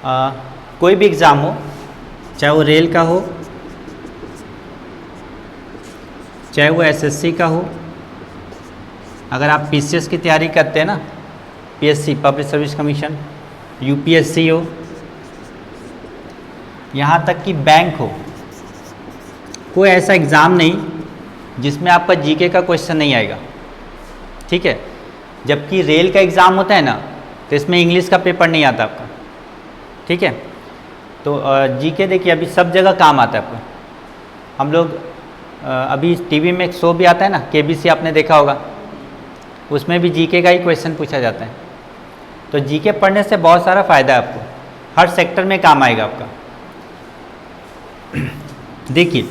कोई भी एग्ज़ाम हो, चाहे वो रेल का हो, चाहे वो एसएससी का हो, अगर आप पीसीएस की तैयारी करते हैं ना, PSC public service commission, UPSC हो, यहाँ तक कि बैंक हो, कोई ऐसा एग्ज़ाम नहीं जिसमें आपका जीके का क्वेश्चन नहीं आएगा। ठीक है, जबकि रेल का एग्ज़ाम होता है ना, तो इसमें इंग्लिश का पेपर नहीं आता आपका। ठीक है, तो जीके देखिए अभी सब जगह काम आता है आपको। हम लोग अभी टीवी में एक शो भी आता है ना, केबीसी, आपने देखा होगा, उसमें भी जीके का ही क्वेश्चन पूछा जाता है। तो जीके पढ़ने से बहुत सारा फ़ायदा है आपको, हर सेक्टर में काम आएगा आपका। देखिए,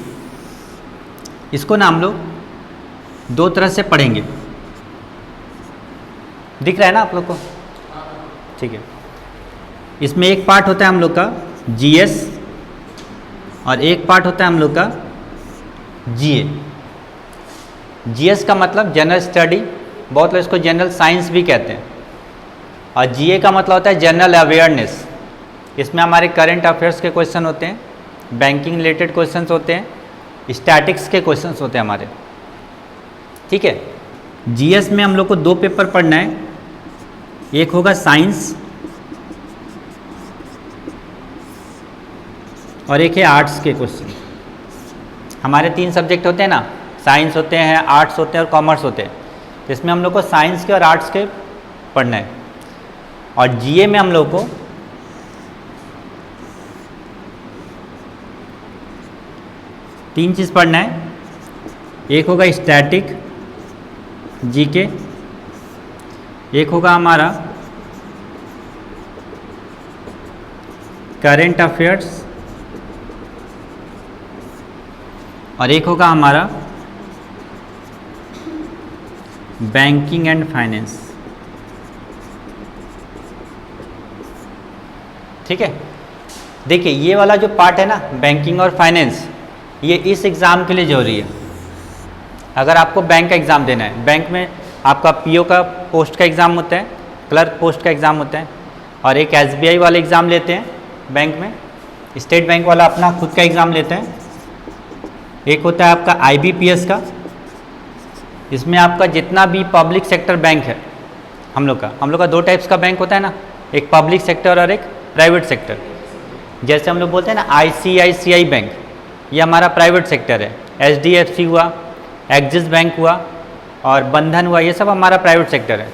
इसको ना हम लोग दो तरह से पढ़ेंगे। दिख रहा है ना आप लोग को? ठीक है, इसमें एक पार्ट होता है हम लोग का जीएस और एक पार्ट होता है हम लोग का जीए। जीएस का मतलब जनरल स्टडी, बहुत लोग इसको जनरल साइंस भी कहते हैं, और जीए का मतलब होता है जनरल अवेयरनेस। इसमें हमारे करंट अफेयर्स के क्वेश्चन होते हैं, बैंकिंग रिलेटेड क्वेश्चंस होते हैं, स्टैटिक्स के क्वेश्चंस होते हैं हमारे। ठीक है, जीएस में हम लोग को दो पेपर पढ़ना है, एक होगा साइंस और एक है आर्ट्स के क्वेश्चन। हमारे तीन सब्जेक्ट होते हैं ना, साइंस होते हैं, आर्ट्स होते हैं और कॉमर्स होते हैं। तो इसमें हम लोग को साइंस के और आर्ट्स के पढ़ना है, और जीए में हम लोग को तीन चीज़ पढ़ना है। एक होगा स्टैटिक जीके, एक होगा हमारा करंट अफेयर्स, और एक होगा हमारा बैंकिंग एंड फाइनेंस। ठीक है, देखिए ये वाला जो पार्ट है ना, बैंकिंग और फाइनेंस, ये इस एग्ज़ाम के लिए जरूरी है। अगर आपको बैंक का एग्ज़ाम देना है, बैंक में आपका पीओ का पोस्ट का एग्ज़ाम होता है, क्लर्क पोस्ट का एग्ज़ाम होता है, और एक एसबीआई वाले एग्ज़ाम लेते हैं बैंक में, स्टेट बैंक वाला अपना खुद का एग्ज़ाम लेते हैं, एक होता है आपका आईबीपीएस का। इसमें आपका जितना भी पब्लिक सेक्टर बैंक है, हम लोग का दो टाइप्स का बैंक होता है ना, एक पब्लिक सेक्टर और एक प्राइवेट सेक्टर। जैसे हम लोग बोलते हैं ना आईसीआईसीआई बैंक, ये हमारा प्राइवेट सेक्टर है, एचडीएफसी हुआ, एक्सिस बैंक हुआ और बंधन हुआ, ये सब हमारा प्राइवेट सेक्टर है।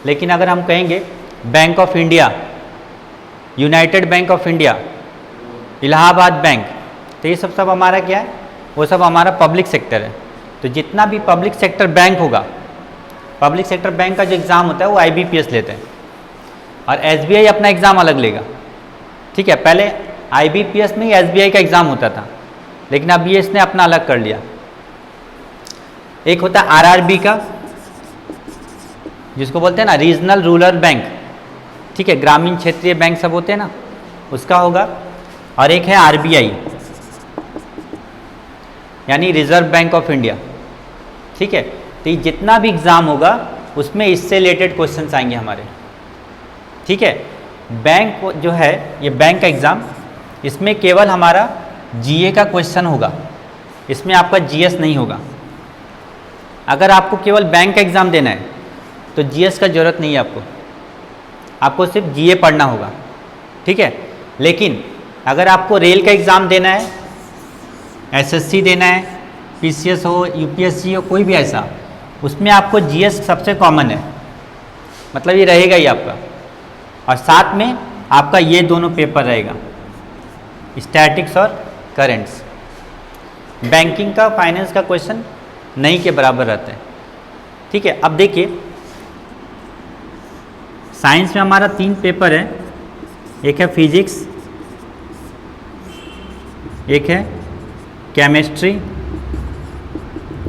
लेकिन अगर हम कहेंगे bank of India, United bank of India, Allahabad bank, तो ये सब हमारा क्या है, वो सब हमारा पब्लिक सेक्टर है। तो जितना भी पब्लिक सेक्टर बैंक होगा, पब्लिक सेक्टर बैंक का जो एग्ज़ाम होता है वो आईबीपीएस लेते हैं, और एसबीआई अपना एग्ज़ाम अलग लेगा। ठीक है, पहले आईबीपीएस में ही एसबीआई का एग्ज़ाम होता था, लेकिन अब ये इसने अपना अलग कर लिया। एक होता है आरआरबी का, जिसको बोलते हैं ना रीजनल रूरल बैंक। ठीक है, ग्रामीण क्षेत्रीय बैंक सब होते हैं ना, उसका होगा। और एक है आरबीआई, यानी रिजर्व बैंक ऑफ इंडिया। ठीक है, तो ये जितना भी एग्ज़ाम होगा उसमें इससे रिलेटेड क्वेश्चंस आएंगे हमारे। ठीक है, बैंक जो है, ये बैंक का एग्ज़ाम, इसमें केवल हमारा जीए का क्वेश्चन होगा, इसमें आपका जीएस नहीं होगा। अगर आपको केवल बैंक का एग्ज़ाम देना है तो जीएस का ज़रूरत नहीं है आपको सिर्फ जीए पढ़ना होगा। ठीक है, लेकिन अगर आपको रेल का एग्ज़ाम देना है, एसएससी देना है, पीसीएस हो, यूपीएससी हो, कोई भी ऐसा, उसमें आपको जीएस सबसे कॉमन है, मतलब ये रहेगा ही आपका, और साथ में आपका ये दोनों पेपर रहेगा, स्टैटिक्स और करेंट्स। बैंकिंग का, फाइनेंस का क्वेश्चन नहीं के बराबर रहते हैं। ठीक है, अब देखिए साइंस में हमारा तीन पेपर है, एक है फिजिक्स, एक है केमिस्ट्री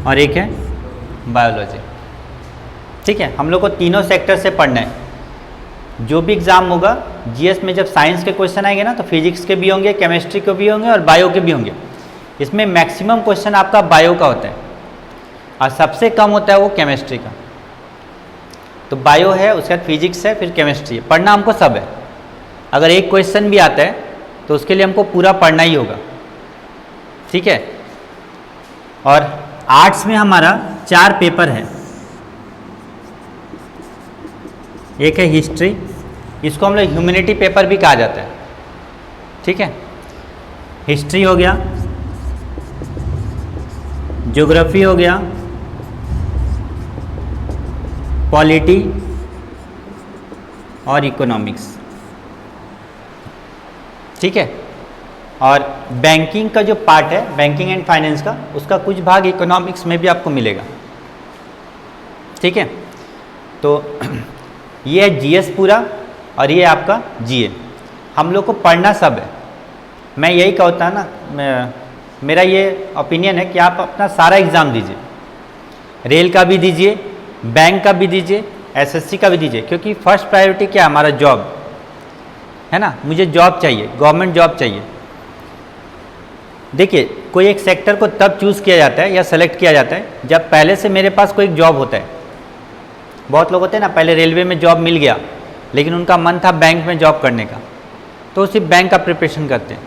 और एक है बायोलॉजी। ठीक है, हम लोग को तीनों सेक्टर से पढ़ना है। जो भी एग्ज़ाम होगा जीएस में, जब साइंस के क्वेश्चन आएंगे ना, तो फिजिक्स के भी होंगे, केमिस्ट्री के भी होंगे और बायो के भी होंगे। इसमें मैक्सिमम क्वेश्चन आपका बायो का होता है और सबसे कम होता है वो केमिस्ट्री का। तो बायो है, उसके बाद फिजिक्स है, फिर केमिस्ट्री है, पढ़ना हमको सब है। अगर एक क्वेश्चन भी आता है तो उसके लिए हमको पूरा पढ़ना ही होगा, ठीक है। और आर्ट्स में हमारा 4 पेपर है। एक है हिस्ट्री, इसको हम लोग ह्यूमैनिटी पेपर भी कहा जाता है, ठीक है। हिस्ट्री हो गया, ज्योग्राफी हो गया, पॉलिटी और इकोनॉमिक्स, ठीक है। और बैंकिंग का जो पार्ट है, बैंकिंग एंड फाइनेंस का, उसका कुछ भाग इकोनॉमिक्स में भी आपको मिलेगा, ठीक है। तो ये है जीएस पूरा और ये आपका जीए। हम लोग को पढ़ना सब है। मैं यही कहता ना, मेरा ये ओपिनियन है कि आप अपना सारा एग्ज़ाम दीजिए, रेल का भी दीजिए, बैंक का भी दीजिए, एसएससी का भी दीजिए, क्योंकि फर्स्ट प्रायोरिटी क्या है, हमारा जॉब है ना। मुझे जॉब चाहिए, गवर्नमेंट जॉब चाहिए। देखिए, कोई एक सेक्टर को तब चूज़ किया जाता है या सेलेक्ट किया जाता है जब पहले से मेरे पास कोई जॉब होता है। बहुत लोग होते हैं ना, पहले रेलवे में जॉब मिल गया लेकिन उनका मन था बैंक में जॉब करने का, तो सिर्फ बैंक का प्रिपरेशन करते हैं,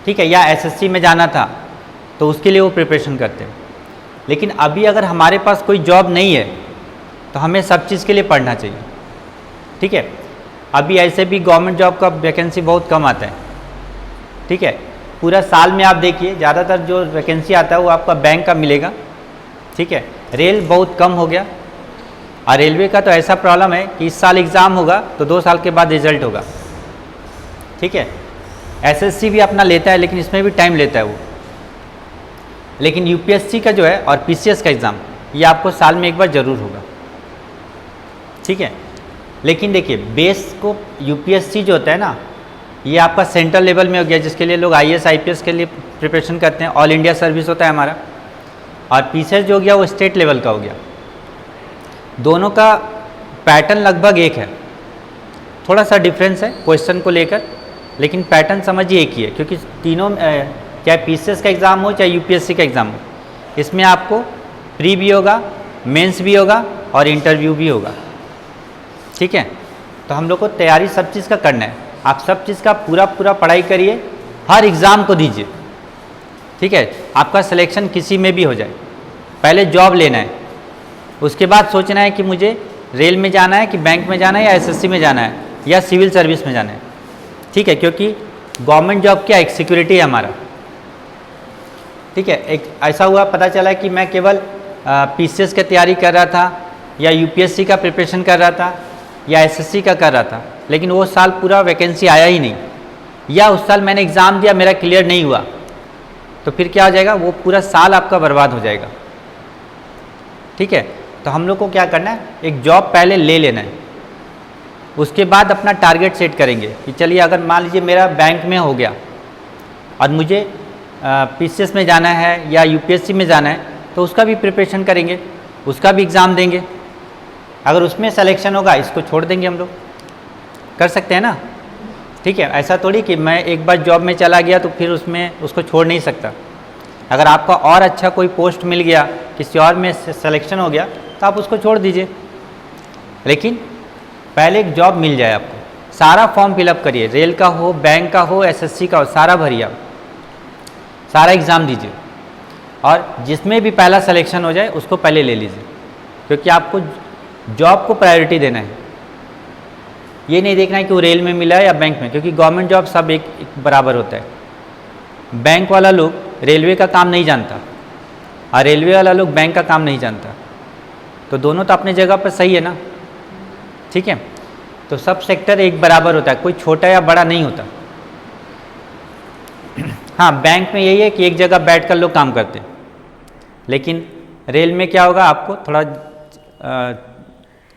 ठीक है। या एसएससी में जाना था तो उसके लिए वो प्रिपरेशन करते हैं। लेकिन अभी अगर हमारे पास कोई जॉब नहीं है तो हमें सब चीज़ के लिए पढ़ना चाहिए, ठीक है। अभी ऐसे भी गवर्नमेंट जॉब का वैकेंसी बहुत कम आता है, ठीक है। पूरा साल में आप देखिए ज़्यादातर जो वैकेंसी आता है वो आपका बैंक का मिलेगा, ठीक है। रेल बहुत कम हो गया, और रेलवे का तो ऐसा प्रॉब्लम है कि इस साल एग्ज़ाम होगा तो 2 साल के बाद रिजल्ट होगा, ठीक है। एसएससी भी अपना लेता है लेकिन इसमें भी टाइम लेता है वो। लेकिन यूपीएससी का जो है और पीसीएस का एग्ज़ाम, ये आपको साल में एक बार ज़रूर होगा, ठीक है। लेकिन देखिए, बेस को यूपीएससी जो होता है ना, ये आपका सेंट्रल लेवल में हो गया, जिसके लिए लोग आईएएस आईपीएस के लिए प्रिपरेशन करते हैं, ऑल इंडिया सर्विस होता है हमारा। और पीसीएस जो हो गया वो स्टेट लेवल का हो गया। दोनों का पैटर्न लगभग एक है, थोड़ा सा डिफरेंस है क्वेश्चन को लेकर, लेकिन पैटर्न समझिए एक ही है, क्योंकि तीनों चाहे पीसीएस का एग्ज़ाम हो चाहे यूपीएससी का एग्ज़ाम हो, इसमें आपको प्री भी होगा, मेंस भी होगा और इंटरव्यू भी होगा, ठीक है। तो हम लोग को तैयारी सब चीज़ का करना है। आप सब चीज़ का पूरा पढ़ाई करिए, हर एग्ज़ाम को दीजिए, ठीक है। आपका सिलेक्शन किसी में भी हो जाए, पहले जॉब लेना है, उसके बाद सोचना है कि मुझे रेल में जाना है कि बैंक में जाना है या एसएससी में जाना है या सिविल सर्विस में जाना है, ठीक है। क्योंकि गवर्नमेंट जॉब क्या एक सिक्योरिटी है हमारा, ठीक है। एक ऐसा हुआ, पता चला कि मैं केवल पीसीएस की तैयारी कर रहा था या यूपीएससी का प्रिपरेशन कर रहा था या एसएससी का कर रहा था, लेकिन वो साल पूरा वैकेंसी आया ही नहीं, या उस साल मैंने एग्ज़ाम दिया मेरा क्लियर नहीं हुआ, तो फिर क्या हो जाएगा, वो पूरा साल आपका बर्बाद हो जाएगा, ठीक है। तो हम लोग को क्या करना है, एक जॉब पहले ले लेना है, उसके बाद अपना टारगेट सेट करेंगे कि चलिए अगर मान लीजिए मेरा बैंक में हो गया और मुझे पीसीएस में जाना है या यूपीएससी में जाना है, तो उसका भी प्रिपरेशन करेंगे, उसका भी एग्ज़ाम देंगे। अगर उसमें सिलेक्शन होगा, इसको छोड़ देंगे, हम लोग कर सकते हैं ना, ठीक है। ऐसा थोड़ी कि मैं एक बार जॉब में चला गया तो फिर उसमें उसको छोड़ नहीं सकता। अगर आपका और अच्छा कोई पोस्ट मिल गया, किसी और में सिलेक्शन हो गया, तो आप उसको छोड़ दीजिए, लेकिन पहले एक जॉब मिल जाए आपको। सारा फॉर्म फिलअप करिए, रेल का हो, बैंक का हो, एसएससी का हो, सारा भरिए आप, सारा एग्ज़ाम दीजिए, और जिसमें भी पहला सिलेक्शन हो जाए उसको पहले ले लीजिए, क्योंकि आपको जॉब को प्रायोरिटी देना है। ये नहीं देखना है कि वो रेल में मिला है या बैंक में, क्योंकि गवर्नमेंट जॉब सब एक बराबर होता है। बैंक वाला लोग रेलवे का काम नहीं जानता और रेलवे वाला लोग बैंक का काम नहीं जानता, तो दोनों तो अपने जगह पर सही है ना, ठीक है। तो सब सेक्टर एक बराबर होता है, कोई छोटा या बड़ा नहीं होता। हाँ, बैंक में यही है कि एक जगह बैठकर लोग काम करते हैं, लेकिन रेल में क्या होगा, आपको थोड़ा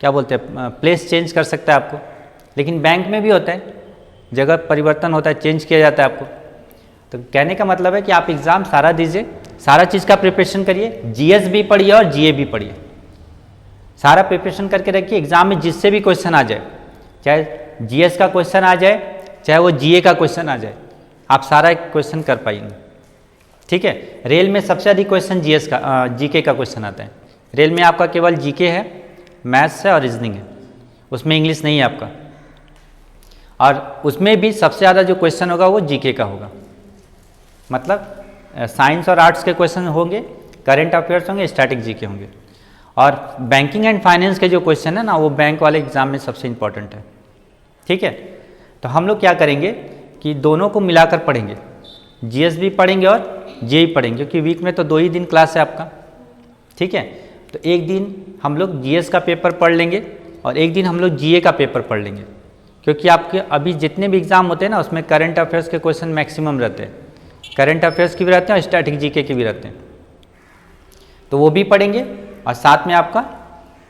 क्या बोलते हैं, प्लेस चेंज कर सकता है आपको। लेकिन बैंक में भी होता है, जगह परिवर्तन होता है, चेंज किया जाता है आपको। तो कहने का मतलब है कि आप एग्ज़ाम सारा दीजिए, सारा चीज़ का प्रिपरेशन करिए, जीएस भी पढ़िए और जीए भी पढ़िए, सारा प्रिपरेशन करके रखिए। एग्ज़ाम में जिससे भी क्वेश्चन आ जाए, चाहे जीएस का क्वेश्चन आ जाए चाहे वो जीए का क्वेश्चन आ जाए, आप सारा क्वेश्चन कर पाएंगे, ठीक है। रेल में सबसे अधिक क्वेश्चन जीएस का जीके का क्वेश्चन आता है। रेल में आपका केवल जीके है, मैथ्स है और रीजनिंग है, उसमें इंग्लिश नहीं है आपका। और उसमें भी सबसे ज़्यादा जो क्वेश्चन होगा वो जीके का होगा। मतलब साइंस और आर्ट्स के क्वेश्चन होंगे, करंट अफेयर्स होंगे, स्टैटिक जीके होंगे। और बैंकिंग एंड फाइनेंस के जो क्वेश्चन है ना, वो बैंक वाले एग्जाम में सबसे इंपॉर्टेंट है। ठीक है, तो हम लोग क्या करेंगे कि दोनों को मिलाकर पढ़ेंगे, जीएस भी पढ़ेंगे और जेई पढ़ेंगे, क्योंकि वीक में तो 2 ही दिन क्लास है आपका। ठीक है, तो एक दिन हम लोग जीएस का पेपर पढ़ लेंगे और एक दिन हम लोग जीए का पेपर पढ़ लेंगे, क्योंकि आपके अभी जितने भी एग्ज़ाम होते हैं ना, उसमें करंट अफेयर्स के क्वेश्चन मैक्सिमम रहते हैं, करंट अफेयर्स के भी रहते हैं और स्टैटिक जीके के भी रहते हैं, तो वो भी पढ़ेंगे। और साथ में आपका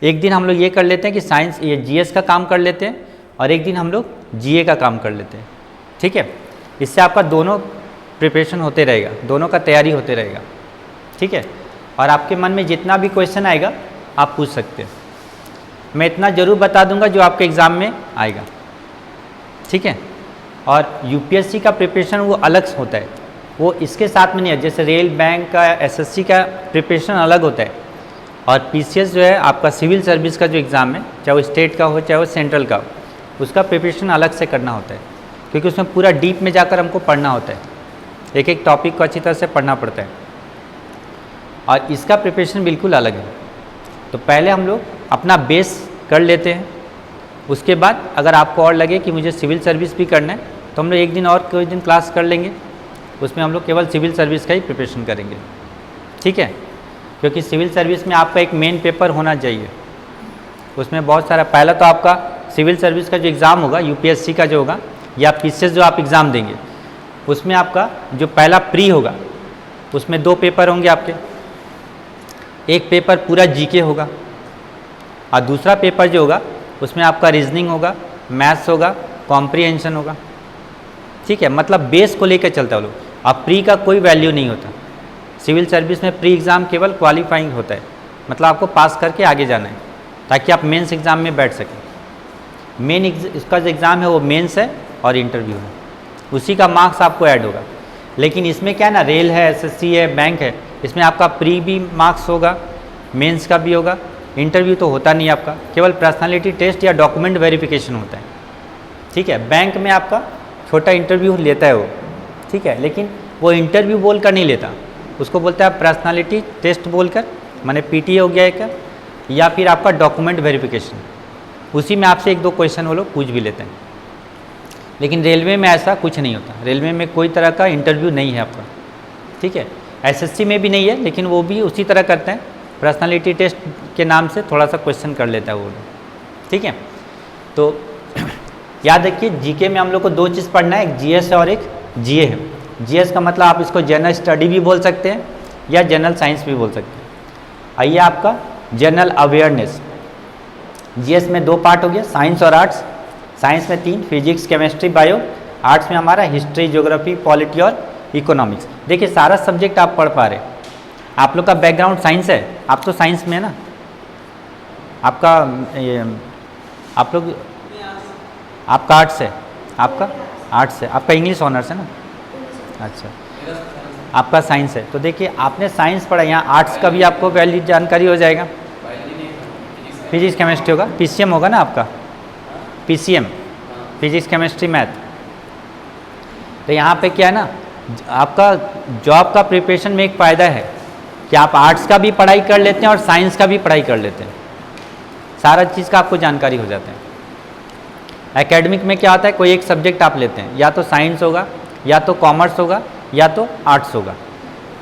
एक दिन हम लोग ये कर लेते हैं कि साइंस ये जीएस का काम कर लेते हैं और एक दिन हम लोग जीए का काम कर लेते हैं। ठीक है, इससे आपका दोनों प्रिपरेशन होते रहेगा, दोनों का तैयारी होते रहेगा। ठीक है, और आपके मन में जितना भी क्वेश्चन आएगा आप पूछ सकते हैं। मैं इतना ज़रूर बता दूंगा जो आपके एग्ज़ाम में आएगा। ठीक है, और यूपीएससी का प्रिपरेशन वो अलग होता है, वो इसके साथ में नहीं है। जैसे रेल, बैंक का, एसएससी का प्रिपरेशन अलग होता है, और पीसीएस जो है आपका सिविल सर्विस का जो एग्ज़ाम है, चाहे वो स्टेट का हो चाहे वो सेंट्रल का हो, उसका प्रिपरेशन अलग से करना होता है, क्योंकि उसमें पूरा डीप में जाकर हमको पढ़ना होता है, एक एक टॉपिक को अच्छी तरह से पढ़ना पड़ता है, और इसका प्रिपरेशन बिल्कुल अलग है। तो पहले हम लोग अपना बेस कर लेते हैं, उसके बाद अगर आपको और लगे कि मुझे सिविल सर्विस भी करना है तो हम लोग एक दिन और कोई दिन क्लास कर लेंगे, उसमें हम लोग केवल सिविल सर्विस का ही प्रिपरेशन करेंगे। ठीक है, क्योंकि सिविल सर्विस में आपका एक मेन पेपर होना चाहिए, उसमें बहुत सारा, पहला तो आपका सिविल सर्विस का जो एग्ज़ाम होगा यूपीएससी का जो होगा या पीसीएस जो आप एग्ज़ाम देंगे, उसमें आपका जो पहला प्री होगा उसमें 2 पेपर होंगे आपके, एक पेपर पूरा जीके होगा और दूसरा पेपर जो होगा उसमें आपका रीजनिंग होगा, मैथ्स होगा, कॉम्प्रिहेंशन होगा। ठीक है, मतलब बेस को लेकर चलता है लोग। अब प्री का कोई वैल्यू नहीं होता, सिविल सर्विस में प्री एग्ज़ाम केवल क्वालिफाइंग होता है, मतलब आपको पास करके आगे जाना है ताकि आप मेंस एग्ज़ाम में बैठ सकें। मेन इसका जो एग्ज़ाम है वो मेंस है और इंटरव्यू है, उसी का मार्क्स आपको ऐड होगा। लेकिन इसमें क्या है ना, रेल है, एसएससी है, बैंक है, इसमें आपका प्री भी मार्क्स होगा, मेंस का भी होगा, इंटरव्यू तो होता नहीं आपका, केवल पर्सनालिटी टेस्ट या डॉक्यूमेंट वेरिफिकेशन होता है। ठीक है, बैंक में आपका छोटा इंटरव्यू लेता है वो, ठीक है, लेकिन वो इंटरव्यू बोल कर नहीं लेता, उसको बोलता है पर्सनालिटी टेस्ट बोलकर, माने पीटीए हो गया एक, या फिर आपका डॉक्यूमेंट वेरिफिकेशन, उसी में आपसे 1-2 क्वेश्चन वो लोग पूछ भी लेते हैं। लेकिन रेलवे में ऐसा कुछ नहीं होता, रेलवे में कोई तरह का इंटरव्यू नहीं है आपका। ठीक है, एसएससी में भी नहीं है, लेकिन वो भी उसी तरह करते हैं, पर्सनालिटी टेस्ट के नाम से थोड़ा सा क्वेश्चन कर लेता है वो लोग। ठीक है, तो याद रखिए जीके में हम लोग को 2 चीज़ पढ़ना है, एक जीएस है और एक जीए है। जीएस का मतलब आप इसको जनरल स्टडी भी बोल सकते हैं या जनरल साइंस भी बोल सकते हैं। आइए आपका जनरल अवेयरनेस, जीएस में 2 पार्ट हो गया, साइंस और आर्ट्स। साइंस में 3, फिजिक्स, केमिस्ट्री, बायो। आर्ट्स में हमारा हिस्ट्री, ज्योग्राफी, पॉलिटी और इकोनॉमिक्स। देखिए सारा सब्जेक्ट आप पढ़ पा रहे हैं, आप लोग का बैकग्राउंड साइंस है, आप तो साइंस में है ना, आपका आप लोग, आपका आर्ट्स है, आपका आर्ट्स है, आपका इंग्लिश ऑनर्स है ना, अच्छा, आपका साइंस है। तो देखिए आपने साइंस पढ़ा, यहाँ आर्ट्स का भी आपको वैलिड जानकारी हो जाएगा, फिजिक्स केमिस्ट्री होगा, पीसीएम होगा ना आपका, पीसीएम, फिजिक्स केमिस्ट्री मैथ। तो यहाँ पे क्या है ना, आपका जॉब का प्रिपरेशन में एक फ़ायदा है कि आप आर्ट्स का भी पढ़ाई कर लेते हैं और साइंस का भी पढ़ाई कर लेते हैं, सारा चीज़ का आपको जानकारी हो जाता है। एकेडमिक में क्या होता है, कोई एक सब्जेक्ट आप लेते हैं, या तो साइंस होगा, या तो कॉमर्स होगा, या तो आर्ट्स होगा।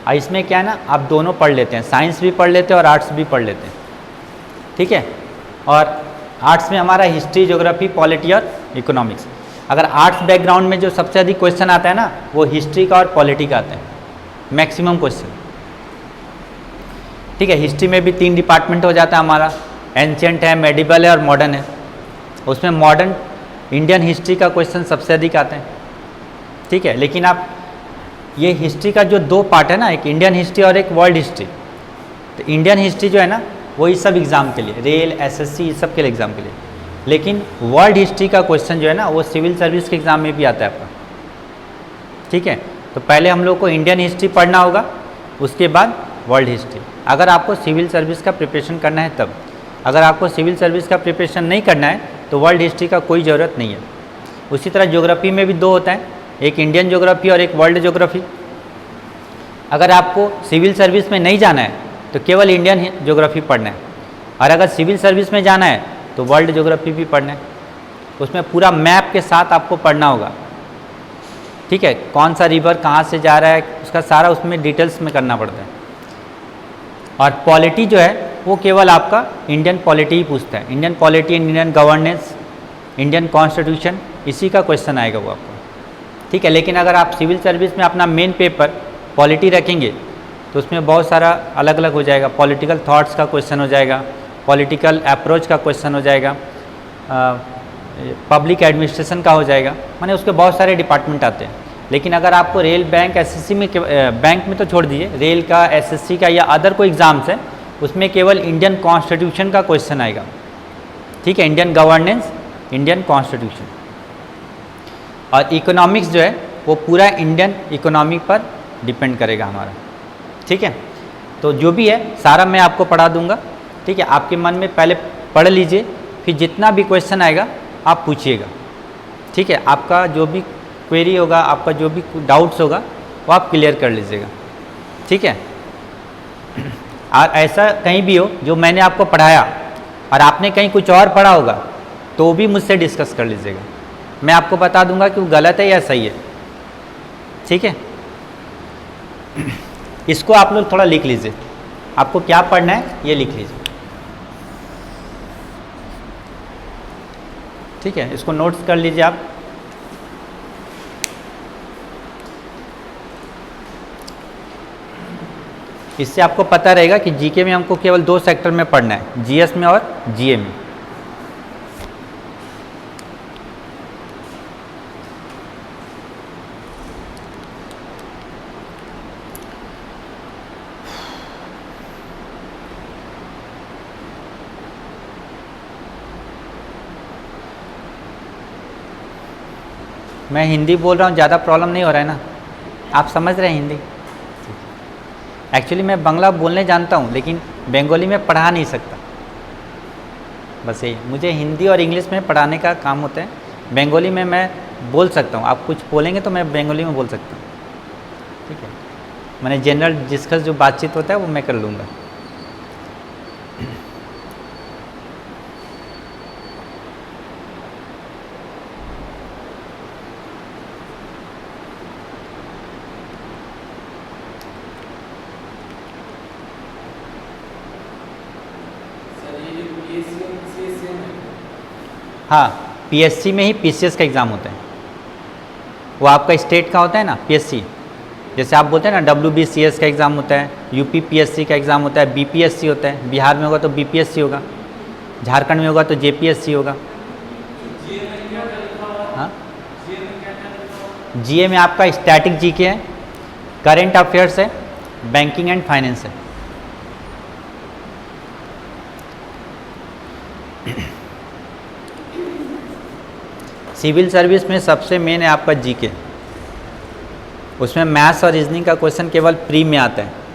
और इसमें क्या है ना, आप दोनों पढ़ लेते हैं, साइंस भी पढ़ लेते हैं और आर्ट्स भी पढ़ लेते हैं। ठीक है, और आर्ट्स में हमारा हिस्ट्री, ज्योग्राफी, पॉलिटी और इकोनॉमिक्स। अगर आर्ट्स बैकग्राउंड में जो सबसे अधिक क्वेश्चन आता है ना, वो हिस्ट्री का और पॉलिटी का आता है, मैक्सिमम क्वेश्चन। ठीक है, हिस्ट्री में भी 3 डिपार्टमेंट हो जाता है हमारा, एंशिएंट है, मेडिवल है और मॉडर्न है। उसमें मॉडर्न इंडियन हिस्ट्री का क्वेश्चन सबसे अधिक आते हैं। ठीक है, लेकिन आप ये हिस्ट्री का जो 2 पार्ट है ना, एक इंडियन हिस्ट्री और एक वर्ल्ड हिस्ट्री, तो इंडियन हिस्ट्री जो है ना वो इस सब एग्ज़ाम के लिए, रेल, एसएससी, इस सब के लिए एग्ज़ाम के लिए। लेकिन वर्ल्ड हिस्ट्री का क्वेश्चन जो है ना वो सिविल सर्विस के एग्ज़ाम में भी आता है आपका। ठीक है, तो पहले हम लोग को इंडियन हिस्ट्री पढ़ना होगा, उसके बाद वर्ल्ड हिस्ट्री, अगर आपको सिविल सर्विस का प्रिपरेशन करना है तब। अगर आपको सिविल सर्विस का प्रिपरेशन नहीं करना है तो वर्ल्ड हिस्ट्री का कोई ज़रूरत नहीं है, उसी तरह ज्योग्राफी में भी दो होता है, एक इंडियन ज्योग्राफी और एक वर्ल्ड ज्योग्राफी। अगर आपको सिविल सर्विस में नहीं जाना है तो केवल इंडियन ज्योग्राफी पढ़ना है, और अगर सिविल सर्विस में जाना है तो वर्ल्ड ज्योग्राफी भी पढ़ना है। उसमें पूरा मैप के साथ आपको पढ़ना होगा, ठीक है, कौन सा रिवर कहाँ से जा रहा है, उसका सारा उसमें डिटेल्स में करना पड़ता है। और पॉलिटी जो है वो केवल आपका इंडियन पॉलिटी ही पूछता है, Indian polity, Indian governance, Indian constitution, इसी का क्वेश्चन आएगा वो आपको, ठीक है। लेकिन अगर आप सिविल सर्विस में अपना मेन पेपर पॉलिटी रखेंगे तो उसमें बहुत सारा अलग अलग हो जाएगा, पॉलिटिकल थॉट्स का क्वेश्चन हो जाएगा, पॉलिटिकल अप्रोच का क्वेश्चन हो जाएगा, पब्लिक एडमिनिस्ट्रेशन का हो जाएगा, माने उसके बहुत सारे डिपार्टमेंट आते हैं। लेकिन अगर आपको रेल, बैंक, एसएससी में बैंक में तो छोड़ दीजिए, रेल का, एसएससी का या अदर कोई एग्ज़ाम्स है उसमें केवल इंडियन कॉन्स्टिट्यूशन का क्वेश्चन आएगा, ठीक है, इंडियन गवर्नेंस, इंडियन कॉन्स्टिट्यूशन। और इकोनॉमिक्स जो है वो पूरा इंडियन इकोनॉमी पर डिपेंड करेगा हमारा, ठीक है। तो जो भी है सारा मैं आपको पढ़ा दूंगा, ठीक है। आपके मन में पहले पढ़ लीजिए, फिर जितना भी क्वेश्चन आएगा आप पूछिएगा, ठीक है। आपका जो भी क्वेरी होगा, आपका जो भी डाउट्स होगा वो आप क्लियर कर लीजिएगा, ठीक है। और ऐसा कहीं भी हो जो मैंने आपको पढ़ाया और आपने कहीं कुछ और पढ़ा होगा तो भी मुझसे डिस्कस कर लीजिएगा, मैं आपको बता दूंगा कि वो गलत है या सही है, ठीक है। इसको आप लोग थोड़ा लिख लीजिए, आपको क्या पढ़ना है ये लिख लीजिए, ठीक है। इसको नोट्स कर लीजिए आप। इससे आपको पता रहेगा कि जीके में हमको केवल 2 सेक्टर में पढ़ना है, जीएस में और जीए में। मैं हिंदी बोल रहा हूँ, ज़्यादा प्रॉब्लम नहीं हो रहा है ना, आप समझ रहे हैं हिंदी? एक्चुअली मैं बांग्ला बोलने जानता हूँ लेकिन बंगाली में पढ़ा नहीं सकता, बस यही। मुझे हिंदी और इंग्लिश में पढ़ाने का काम होता है, बंगाली में मैं बोल सकता हूँ, आप कुछ बोलेंगे तो मैं बंगाली में बोल सकता हूँ, ठीक है। मैंने जनरल डिस्कस जो बातचीत होता है वो मैं कर लूँगा। हाँ, पीएससी में ही पीसीएस का एग्ज़ाम होता है, वो आपका स्टेट का होता है ना पीएससी, जैसे आप बोलते हैं ना डब्ल्यूबीसीएस का एग्ज़ाम होता है, यूपी पीएससी का एग्ज़ाम होता है, बीपीएससी होता है, बिहार में होगा तो बीपीएससी होगा, झारखंड में होगा तो जेपीएससी होगा। हाँ, जीए में आपका स्टैटिक जीके है, करेंट अफेयर्स है, बैंकिंग एंड फाइनेंस है। सिविल सर्विस में सबसे मेन है आपका जीके, उसमें मैथ्स और रीजनिंग का क्वेश्चन केवल प्री में आता है।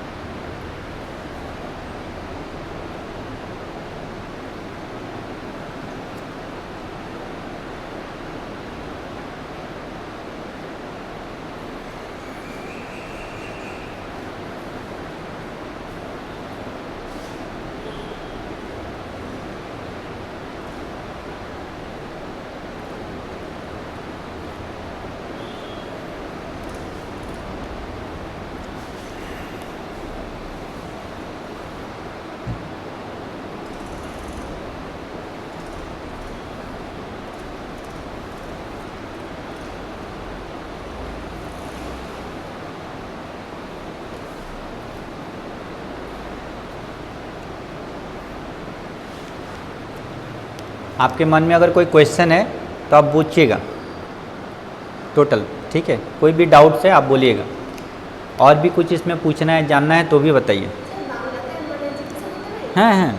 आपके मन में अगर कोई क्वेश्चन है तो आप पूछिएगा टोटल, ठीक है। कोई भी डाउट्स है आप बोलिएगा, और भी कुछ इसमें पूछना है, जानना है तो भी बताइए। हाँ हाँ,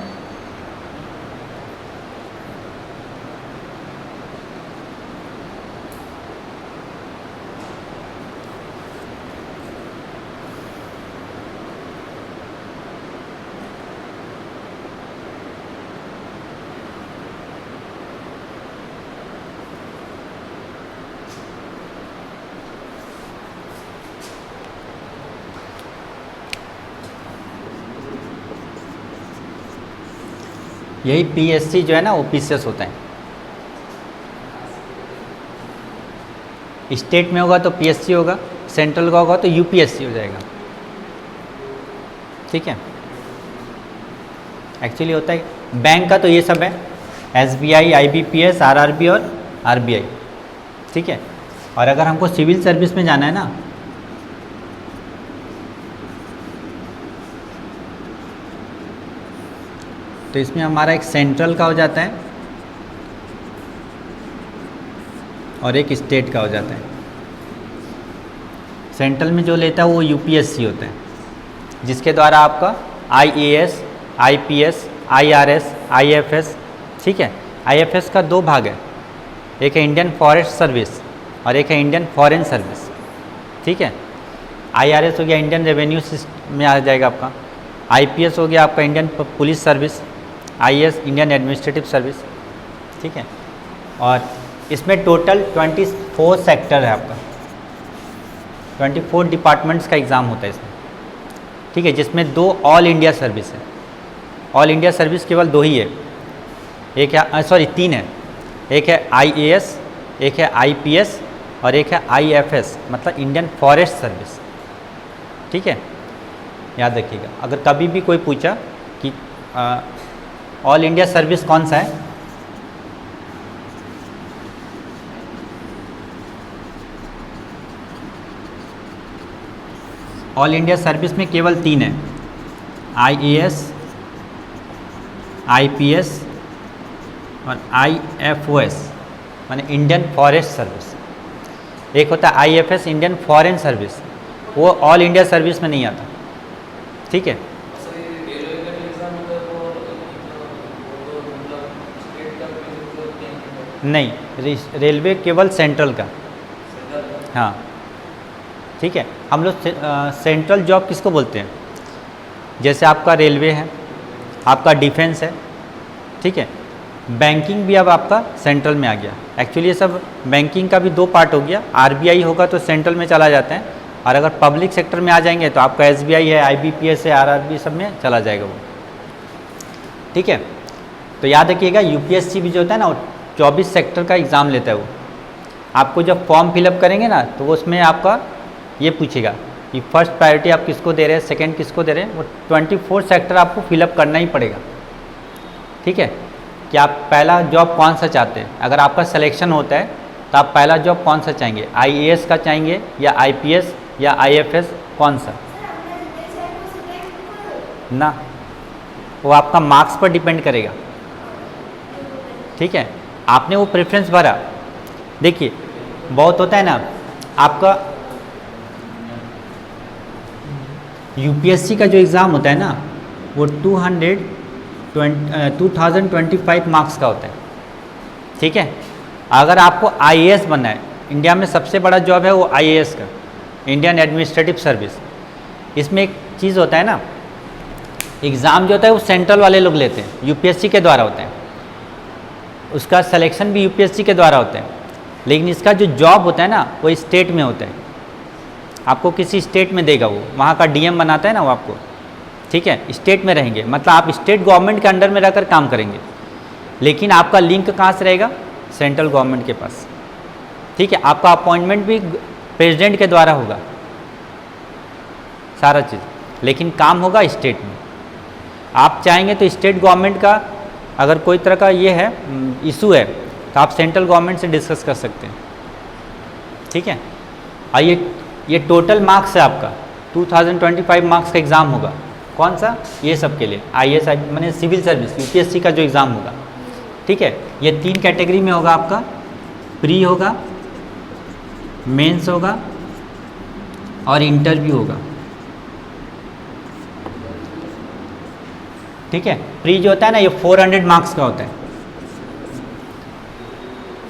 यही पीएससी जो है ना वो पीसीएस होता है। स्टेट में होगा तो पीएससी होगा, सेंट्रल का होगा तो यूपीएससी हो जाएगा। ठीक है, एक्चुअली होता है बैंक का तो ये सब है, एसबीआई, आईबीपीएस, आरआरबी और आरबीआई। ठीक है, और अगर हमको सिविल सर्विस में जाना है ना, तो इसमें हमारा एक सेंट्रल का हो जाता है और एक स्टेट का हो जाता है। सेंट्रल में जो लेता है वो यूपीएससी होता है, जिसके द्वारा आपका आईएएस, आईपीएस, आईआरएस, आईएफएस। ठीक है, आईएफएस का दो भाग है, एक है इंडियन फॉरेस्ट सर्विस और एक है इंडियन फॉरेन सर्विस। ठीक है, आईआरएस हो गया इंडियन रेवेन्यू सिस्टम में आ जाएगा आपका, आईपीएस हो गया आपका Indian police service, IAS Indian administrative service. ठीक है, और इसमें टोटल 24 सेक्टर है आपका, 24 डिपार्टमेंट्स का एग्ज़ाम होता है इसमें। ठीक है, जिसमें 2 ऑल इंडिया सर्विस है। ऑल इंडिया सर्विस केवल 2 ही है, एक है 3 है, एक है आईएएस, एक है आईपीएस और एक है आईएफएस, मतलब इंडियन फॉरेस्ट सर्विस। ठीक है, याद रखिएगा। अगर कभी भी कोई पूछा कि ऑल इंडिया सर्विस कौन सा है, ऑल इंडिया सर्विस में केवल 3 है, आईएएस, आईपीएस और आईएफओएस, माने इंडियन फॉरेस्ट सर्विस। एक होता है आईएफएस इंडियन फॉरेन सर्विस, वो ऑल इंडिया सर्विस में नहीं आता। ठीक है, नहीं, रेलवे केवल सेंट्रल का। हाँ, ठीक है, हम लोग सेंट्रल जॉब किसको बोलते हैं, जैसे आपका रेलवे है, आपका डिफेंस है। ठीक है, बैंकिंग भी अब आपका सेंट्रल में आ गया। एक्चुअली ये सब बैंकिंग का भी 2 पार्ट हो गया, आरबीआई होगा तो सेंट्रल में चला जाता है, और अगर पब्लिक सेक्टर में आ जाएंगे तो आपका एसबीआई है, आईबीपीएस है, आरआरबी, सब में चला जाएगा वो। ठीक है, तो याद रखिएगा यूपीएससी भी जो होता है ना वो 24 सेक्टर का एग्ज़ाम लेता है। वो आपको जब फॉर्म फिलअप करेंगे ना तो उसमें आपका ये पूछेगा कि फर्स्ट प्रायोरिटी आप किसको दे रहे हैं, सेकंड किसको दे रहे हैं। वो 24 सेक्टर आपको फिलअप करना ही पड़ेगा। ठीक है, कि आप पहला जॉब कौन सा चाहते हैं। अगर आपका सिलेक्शन होता है तो आप पहला जॉब कौन सा चाहेंगे, आईएएस का चाहेंगे या आईपीएस या आईएफएस, कौन सा ना, वो आपका मार्क्स पर डिपेंड करेगा। ठीक है, आपने वो प्रेफरेंस भरा। देखिए बहुत होता है ना, आपका यूपीएससी का जो एग्ज़ाम होता है ना वो 2025 मार्क्स का होता है। ठीक है, अगर आपको आईएएस बनना है, इंडिया में सबसे बड़ा जॉब है वो आईएएस का, इंडियन एडमिनिस्ट्रेटिव सर्विस। इसमें एक चीज़ होता है ना, एग्ज़ाम जो होता है वो सेंट्रल वाले लोग लेते हैं, यूपीएससी के द्वारा होता है, उसका सिलेक्शन भी यूपीएससी के द्वारा होता है, लेकिन इसका जो जॉब होता है ना वो स्टेट में होता है। आपको किसी स्टेट में देगा वो, वहाँ का डीएम बनाता है ना वो आपको। ठीक है, स्टेट में रहेंगे, मतलब आप स्टेट गवर्नमेंट के अंडर में रहकर काम करेंगे, लेकिन आपका लिंक कहाँ से रहेगा, सेंट्रल गवर्नमेंट के पास। ठीक है, आपका अपॉइंटमेंट भी प्रेसिडेंट के द्वारा होगा सारा चीज़, लेकिन काम होगा स्टेट में। आप चाहेंगे तो स्टेट गवर्नमेंट का अगर कोई तरह का ये है इशू है तो आप सेंट्रल गवर्नमेंट से डिस्कस कर सकते हैं। ठीक है, और ये टोटल मार्क्स है आपका 2025 मार्क्स का एग्ज़ाम होगा। कौन सा, ये सब के लिए आईएएस माने सिविल सर्विस यूपीएससी का जो एग्ज़ाम होगा। ठीक है, ये 3 कैटेगरी में होगा आपका, प्री होगा, मेंस होगा और इंटरव्यू होगा। ठीक है, प्री जो होता है ना ये 400 मार्क्स का होता है,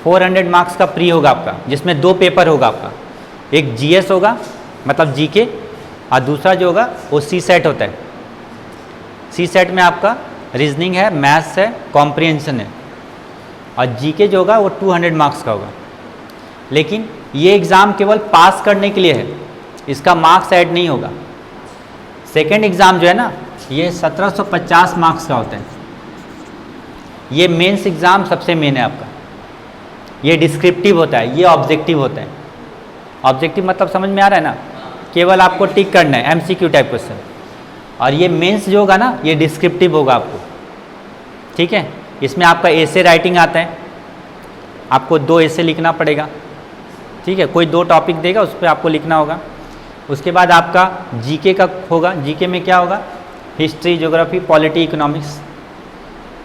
400 मार्क्स का प्री होगा आपका, जिसमें 2 पेपर होगा आपका, एक जीएस होगा मतलब जीके, और दूसरा जो होगा वो सी सेट होता है। सी सेट में आपका रीजनिंग है, मैथ्स है, कॉम्प्रिहेंशन है, और जीके जो होगा वो 200 मार्क्स का होगा। लेकिन ये एग्ज़ाम केवल पास करने के लिए है, इसका मार्क्स ऐड नहीं होगा। सेकेंड एग्ज़ाम जो है ना ये 1750 मार्क्स का होता है। ये मेंस एग्ज़ाम सबसे मेन है आपका। ये डिस्क्रिप्टिव होता है, ये ऑब्जेक्टिव होता है। ऑब्जेक्टिव मतलब समझ में आ रहा है ना, केवल आपको टिक करना है, एमसीक्यू टाइप क्वेश्चन। और ये मेंस जो होगा ना, ये डिस्क्रिप्टिव होगा आपको, ठीक है। इसमें आपका एसे राइटिंग आता है, आपको 2 एसे लिखना पड़ेगा, ठीक है। कोई 2 टॉपिक देगा, उस पर आपको लिखना होगा। उसके बाद आपका जीके का होगा। जीके में क्या होगा? हिस्ट्री, ज्योग्राफी, पॉलिटी, इकोनॉमिक्स,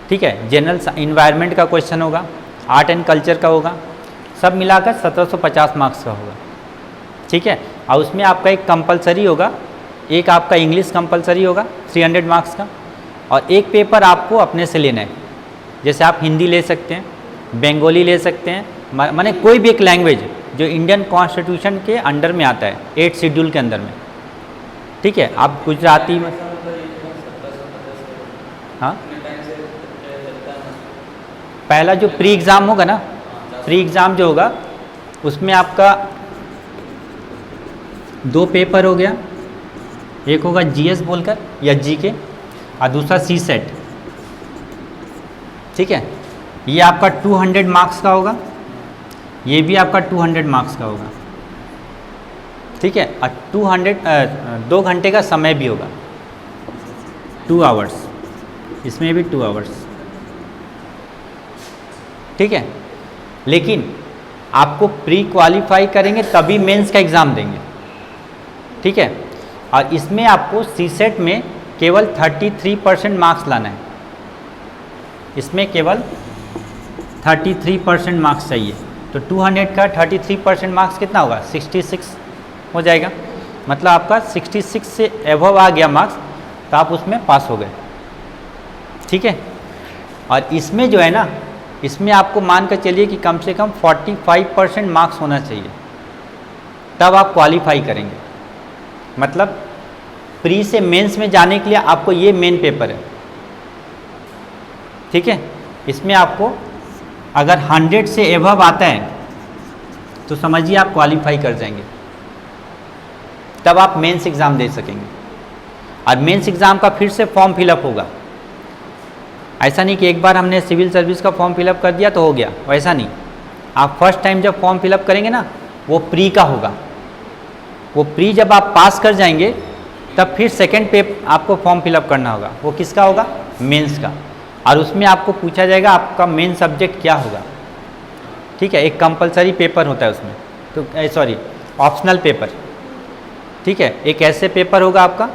ठीक है। जनरल इन्वायरमेंट का क्वेश्चन होगा, आर्ट एंड कल्चर का होगा, सब मिलाकर 1750 मार्क्स का होगा, ठीक है। और उसमें आपका एक कंपलसरी होगा, एक आपका इंग्लिश कंपलसरी होगा 300 मार्क्स का, और एक पेपर आपको अपने से लेना है। जैसे आप हिंदी ले सकते हैं, बंगाली ले सकते हैं, माने कोई भी एक लैंग्वेज जो इंडियन कॉन्स्टिट्यूशन के अंडर में आता है, 8 शेड्यूल के अंदर में, ठीक है। आप गुजराती में, हाँ, पहला जो प्री एग्ज़ाम होगा ना, प्री एग्ज़ाम जो होगा उसमें आपका 2 पेपर हो गया, एक होगा जीएस बोलकर या जीके, और दूसरा सी सेट, ठीक है। ये आपका 200 मार्क्स का होगा, ये भी आपका 200 मार्क्स का होगा, ठीक है। और 2 घंटे का समय भी होगा, 2 आवर्स, इसमें भी 2 आवर्स, ठीक है। लेकिन आपको प्री क्वालिफाई करेंगे तभी मेंस का एग्ज़ाम देंगे, ठीक है। और इसमें आपको सी सेट में केवल 33% मार्क्स लाना है, इसमें केवल 33% मार्क्स चाहिए। तो 200 का 33% मार्क्स कितना होगा? 66 हो जाएगा। मतलब आपका 66 से एबव आ गया मार्क्स, तो आप उसमें पास हो गए, ठीक है। और इसमें जो है ना, इसमें आपको मान कर चलिए कि कम से कम 45% मार्क्स होना चाहिए, तब आप क्वालिफाई करेंगे। मतलब प्री से मेंस में जाने के लिए आपको ये मेन पेपर है, ठीक है। इसमें आपको अगर 100 से एबव आता है तो समझिए आप क्वालिफाई कर जाएंगे, तब आप मेंस एग्ज़ाम दे सकेंगे। और मेंस एग्ज़ाम का फिर से फॉर्म फिलअप होगा। ऐसा नहीं कि एक बार हमने सिविल सर्विस का फॉर्म फिलअप कर दिया तो हो गया, वैसा नहीं। आप फर्स्ट टाइम जब फॉर्म फिलअप करेंगे ना, वो प्री का होगा। वो प्री जब आप पास कर जाएंगे तब फिर सेकंड पे आपको फॉर्म फिलअप करना होगा। वो किसका होगा? मेंस का। और उसमें आपको पूछा जाएगा आपका मेन सब्जेक्ट क्या होगा, ठीक है। एक कंपलसरी पेपर होता है उसमें, तो सॉरी ऑप्शनल पेपर, ठीक है। एक ऐसे पेपर होगा आपका,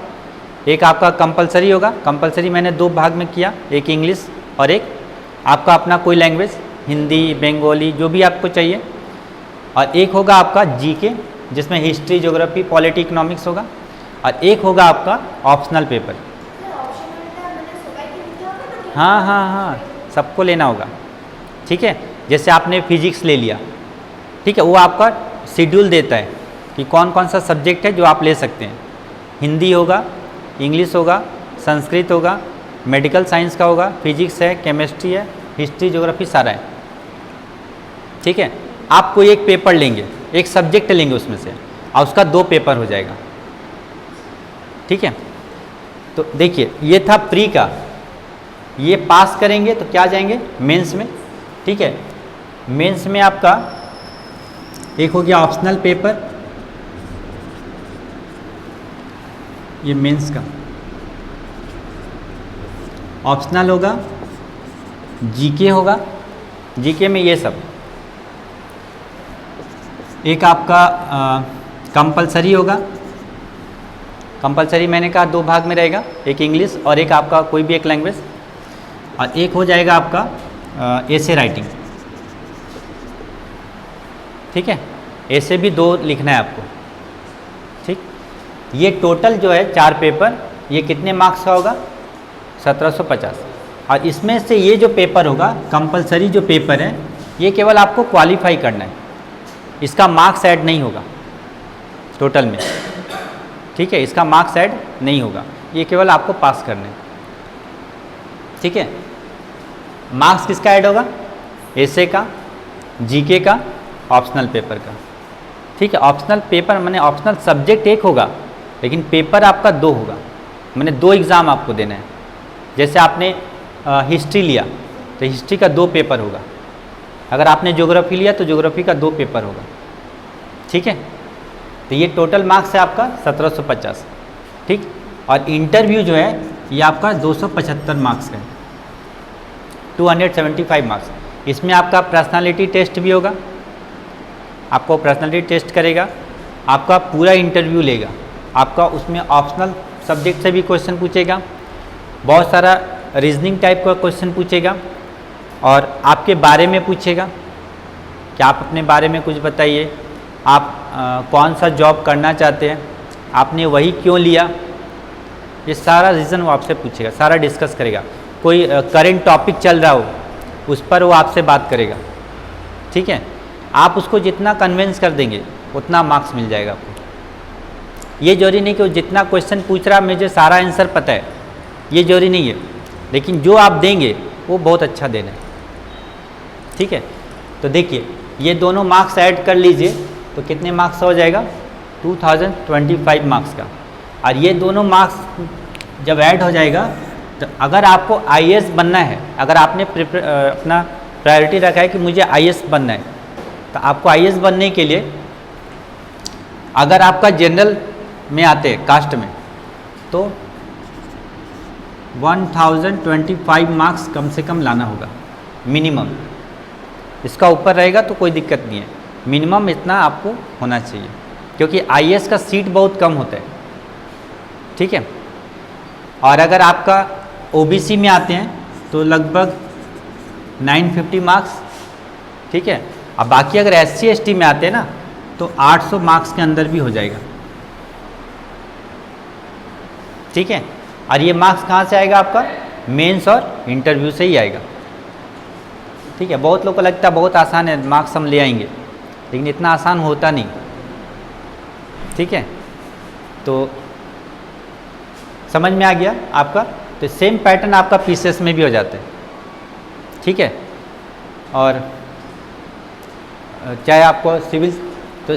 एक आपका कंपलसरी होगा। कंपलसरी मैंने 2 भाग में किया, एक इंग्लिश और एक आपका अपना कोई लैंग्वेज, हिंदी, बंगाली, जो भी आपको चाहिए। और एक होगा आपका जीके, जिसमें हिस्ट्री, ज्योग्राफी, पॉलिटी, इकोनॉमिक्स होगा। और एक होगा आपका ऑप्शनल पेपर। हाँ हाँ हाँ, सबको लेना होगा, ठीक है। जैसे आपने फिजिक्स ले लिया, ठीक है, वो आपका शेड्यूल देता है कि कौन कौन सा सब्जेक्ट है जो आप ले सकते हैं। हिंदी होगा, इंग्लिश होगा, संस्कृत होगा, मेडिकल साइंस का होगा, फिजिक्स है, केमिस्ट्री है, हिस्ट्री, ज्योग्राफी सारा है, ठीक है। आप कोई एक पेपर लेंगे, एक सब्जेक्ट लेंगे उसमें से, और उसका 2 पेपर हो जाएगा, ठीक है। तो देखिए ये था प्री का, ये पास करेंगे तो क्या जाएंगे मेंस में, ठीक है। मेंस में आपका एक हो गया ऑप्शनल पेपर, ये मेंस का ऑप्शनल होगा, जीके होगा। जीके में ये सब, एक आपका कंपलसरी होगा। कंपलसरी मैंने कहा 2 भाग में रहेगा, एक इंग्लिश और एक आपका कोई भी एक लैंग्वेज। और एक हो जाएगा आपका एसे राइटिंग, ठीक है। एसे भी 2 लिखना है आपको, ठीक। ये टोटल जो है 4 पेपर, ये कितने मार्क्स का होगा? 1750। और इसमें से ये जो पेपर होगा, कंपलसरी जो पेपर है, ये केवल आपको क्वालिफाई करना है, इसका मार्क्स ऐड नहीं होगा टोटल में, ठीक है। इसका मार्क्स ऐड नहीं होगा, ये केवल आपको पास करना है, ठीक है। मार्क्स किसका ऐड होगा? एसे का, जीके का, ऑप्शनल पेपर का, ठीक है। ऑप्शनल पेपर माने ऑप्शनल सब्जेक्ट एक होगा, लेकिन पेपर आपका 2 होगा, माने 2 एग्ज़ाम आपको देना है। जैसे आपने हिस्ट्री लिया, तो तो हिस्ट्री का 2 पेपर होगा। अगर आपने ज्योग्राफी लिया तो ज्योग्राफी का 2 पेपर होगा। ठीक है, तो ये टोटल मार्क्स है आपका 1750। ठीक, और इंटरव्यू जो है ये आपका 275 मार्क्स का है, 275 मार्क्स। इसमें आपका पर्सनालिटी टेस्ट भी होगा, आपको पर्सनालिटी टेस्ट करेगा, आपका पूरा इंटरव्यू लेगा, आपका उसमें ऑप्शनल सब्जेक्ट से भी क्वेश्चन पूछेगा, बहुत सारा रीजनिंग टाइप का क्वेश्चन पूछेगा और आपके बारे में पूछेगा कि आप अपने बारे में कुछ बताइए, आप कौन सा जॉब करना चाहते हैं, आपने वही क्यों लिया, ये सारा रीज़न वो आपसे पूछेगा, सारा डिस्कस करेगा। कोई करेंट टॉपिक चल रहा हो उस पर वो आपसे बात करेगा। ठीक है, आप उसको जितना कन्विंस कर देंगे उतना मार्क्स मिल जाएगा आपको। ये जरूरी नहीं कि वो जितना क्वेश्चन पूछ रहा है मुझे सारा आंसर पता है, ये जरूरी नहीं है, लेकिन जो आप देंगे वो बहुत अच्छा देना है। ठीक है, तो देखिए ये दोनों मार्क्स ऐड कर लीजिए तो कितने मार्क्स हो जाएगा, 2025 मार्क्स का। और ये दोनों मार्क्स जब ऐड हो जाएगा तो अगर आपको आईएएस बनना है, अगर आपने अपना प्रायोरिटी रखा है कि मुझे आईएएस बनना है, तो आपको आईएएस बनने के लिए अगर आपका जनरल में आते हैं कास्ट में तो 1025 मार्क्स कम से कम लाना होगा मिनिमम। इसका ऊपर रहेगा तो कोई दिक्कत नहीं है, मिनिमम इतना आपको होना चाहिए, क्योंकि आईएएस का सीट बहुत कम होता है। ठीक है, और अगर आपका ओबीसी में आते हैं तो लगभग 950 मार्क्स। ठीक है, अब बाकी अगर एससी एसटी में आते हैं ना तो 800 मार्क्स के अंदर भी हो जाएगा। ठीक है, और ये मार्क्स कहाँ से आएगा आपका, मेंस और इंटरव्यू से ही आएगा। ठीक है, बहुत लोग को लगता है बहुत आसान है, मार्क्स हम ले आएंगे, लेकिन इतना आसान होता नहीं। ठीक है, तो समझ में आ गया आपका। तो सेम पैटर्न आपका पीसीएस में भी हो जाता है। ठीक है, और चाहे आपको सिविल तो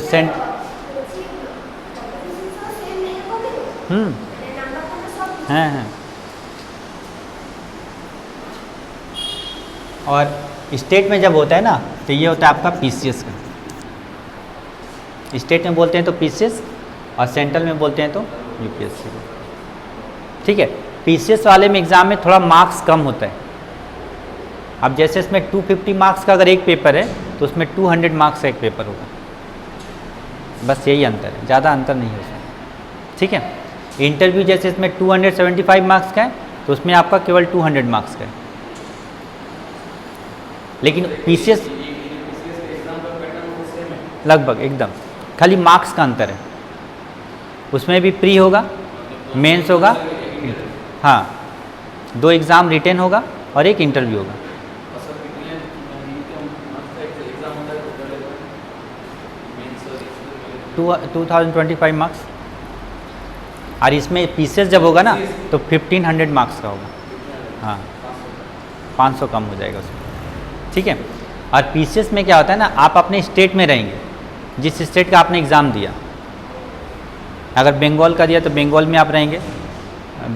हैं और स्टेट में जब होता है ना तो ये होता है आपका पीसीएस का। स्टेट में बोलते हैं तो पीसीएस और सेंट्रल में बोलते हैं तो यूपीएससी को। ठीक है, पीसीएस वाले में एग्ज़ाम में थोड़ा मार्क्स कम होता है। अब जैसे इसमें 250 मार्क्स का अगर एक पेपर है तो उसमें 200 मार्क्स का एक पेपर होगा, बस यही अंतर है, ज़्यादा अंतर नहीं है उसमें। ठीक है, इंटरव्यू जैसे इसमें 275 मार्क्स का है तो उसमें आपका केवल 200 मार्क्स का है, लेकिन पीसीएस लगभग एकदम खाली मार्क्स का अंतर है। उसमें भी प्री होगा, मेंस होगा, हाँ 2 एग्ज़ाम रिटेन होगा और एक इंटरव्यू होगा। टू 2025 मार्क्स, और इसमें पीसीएस जब होगा ना तो 1500 मार्क्स का होगा। हाँ 500 कम हो जाएगा उसमें। ठीक है, और पीसीएस में क्या होता है ना, आप अपने स्टेट में रहेंगे, जिस स्टेट का आपने एग्ज़ाम दिया। अगर बंगाल का दिया तो बंगाल में आप रहेंगे,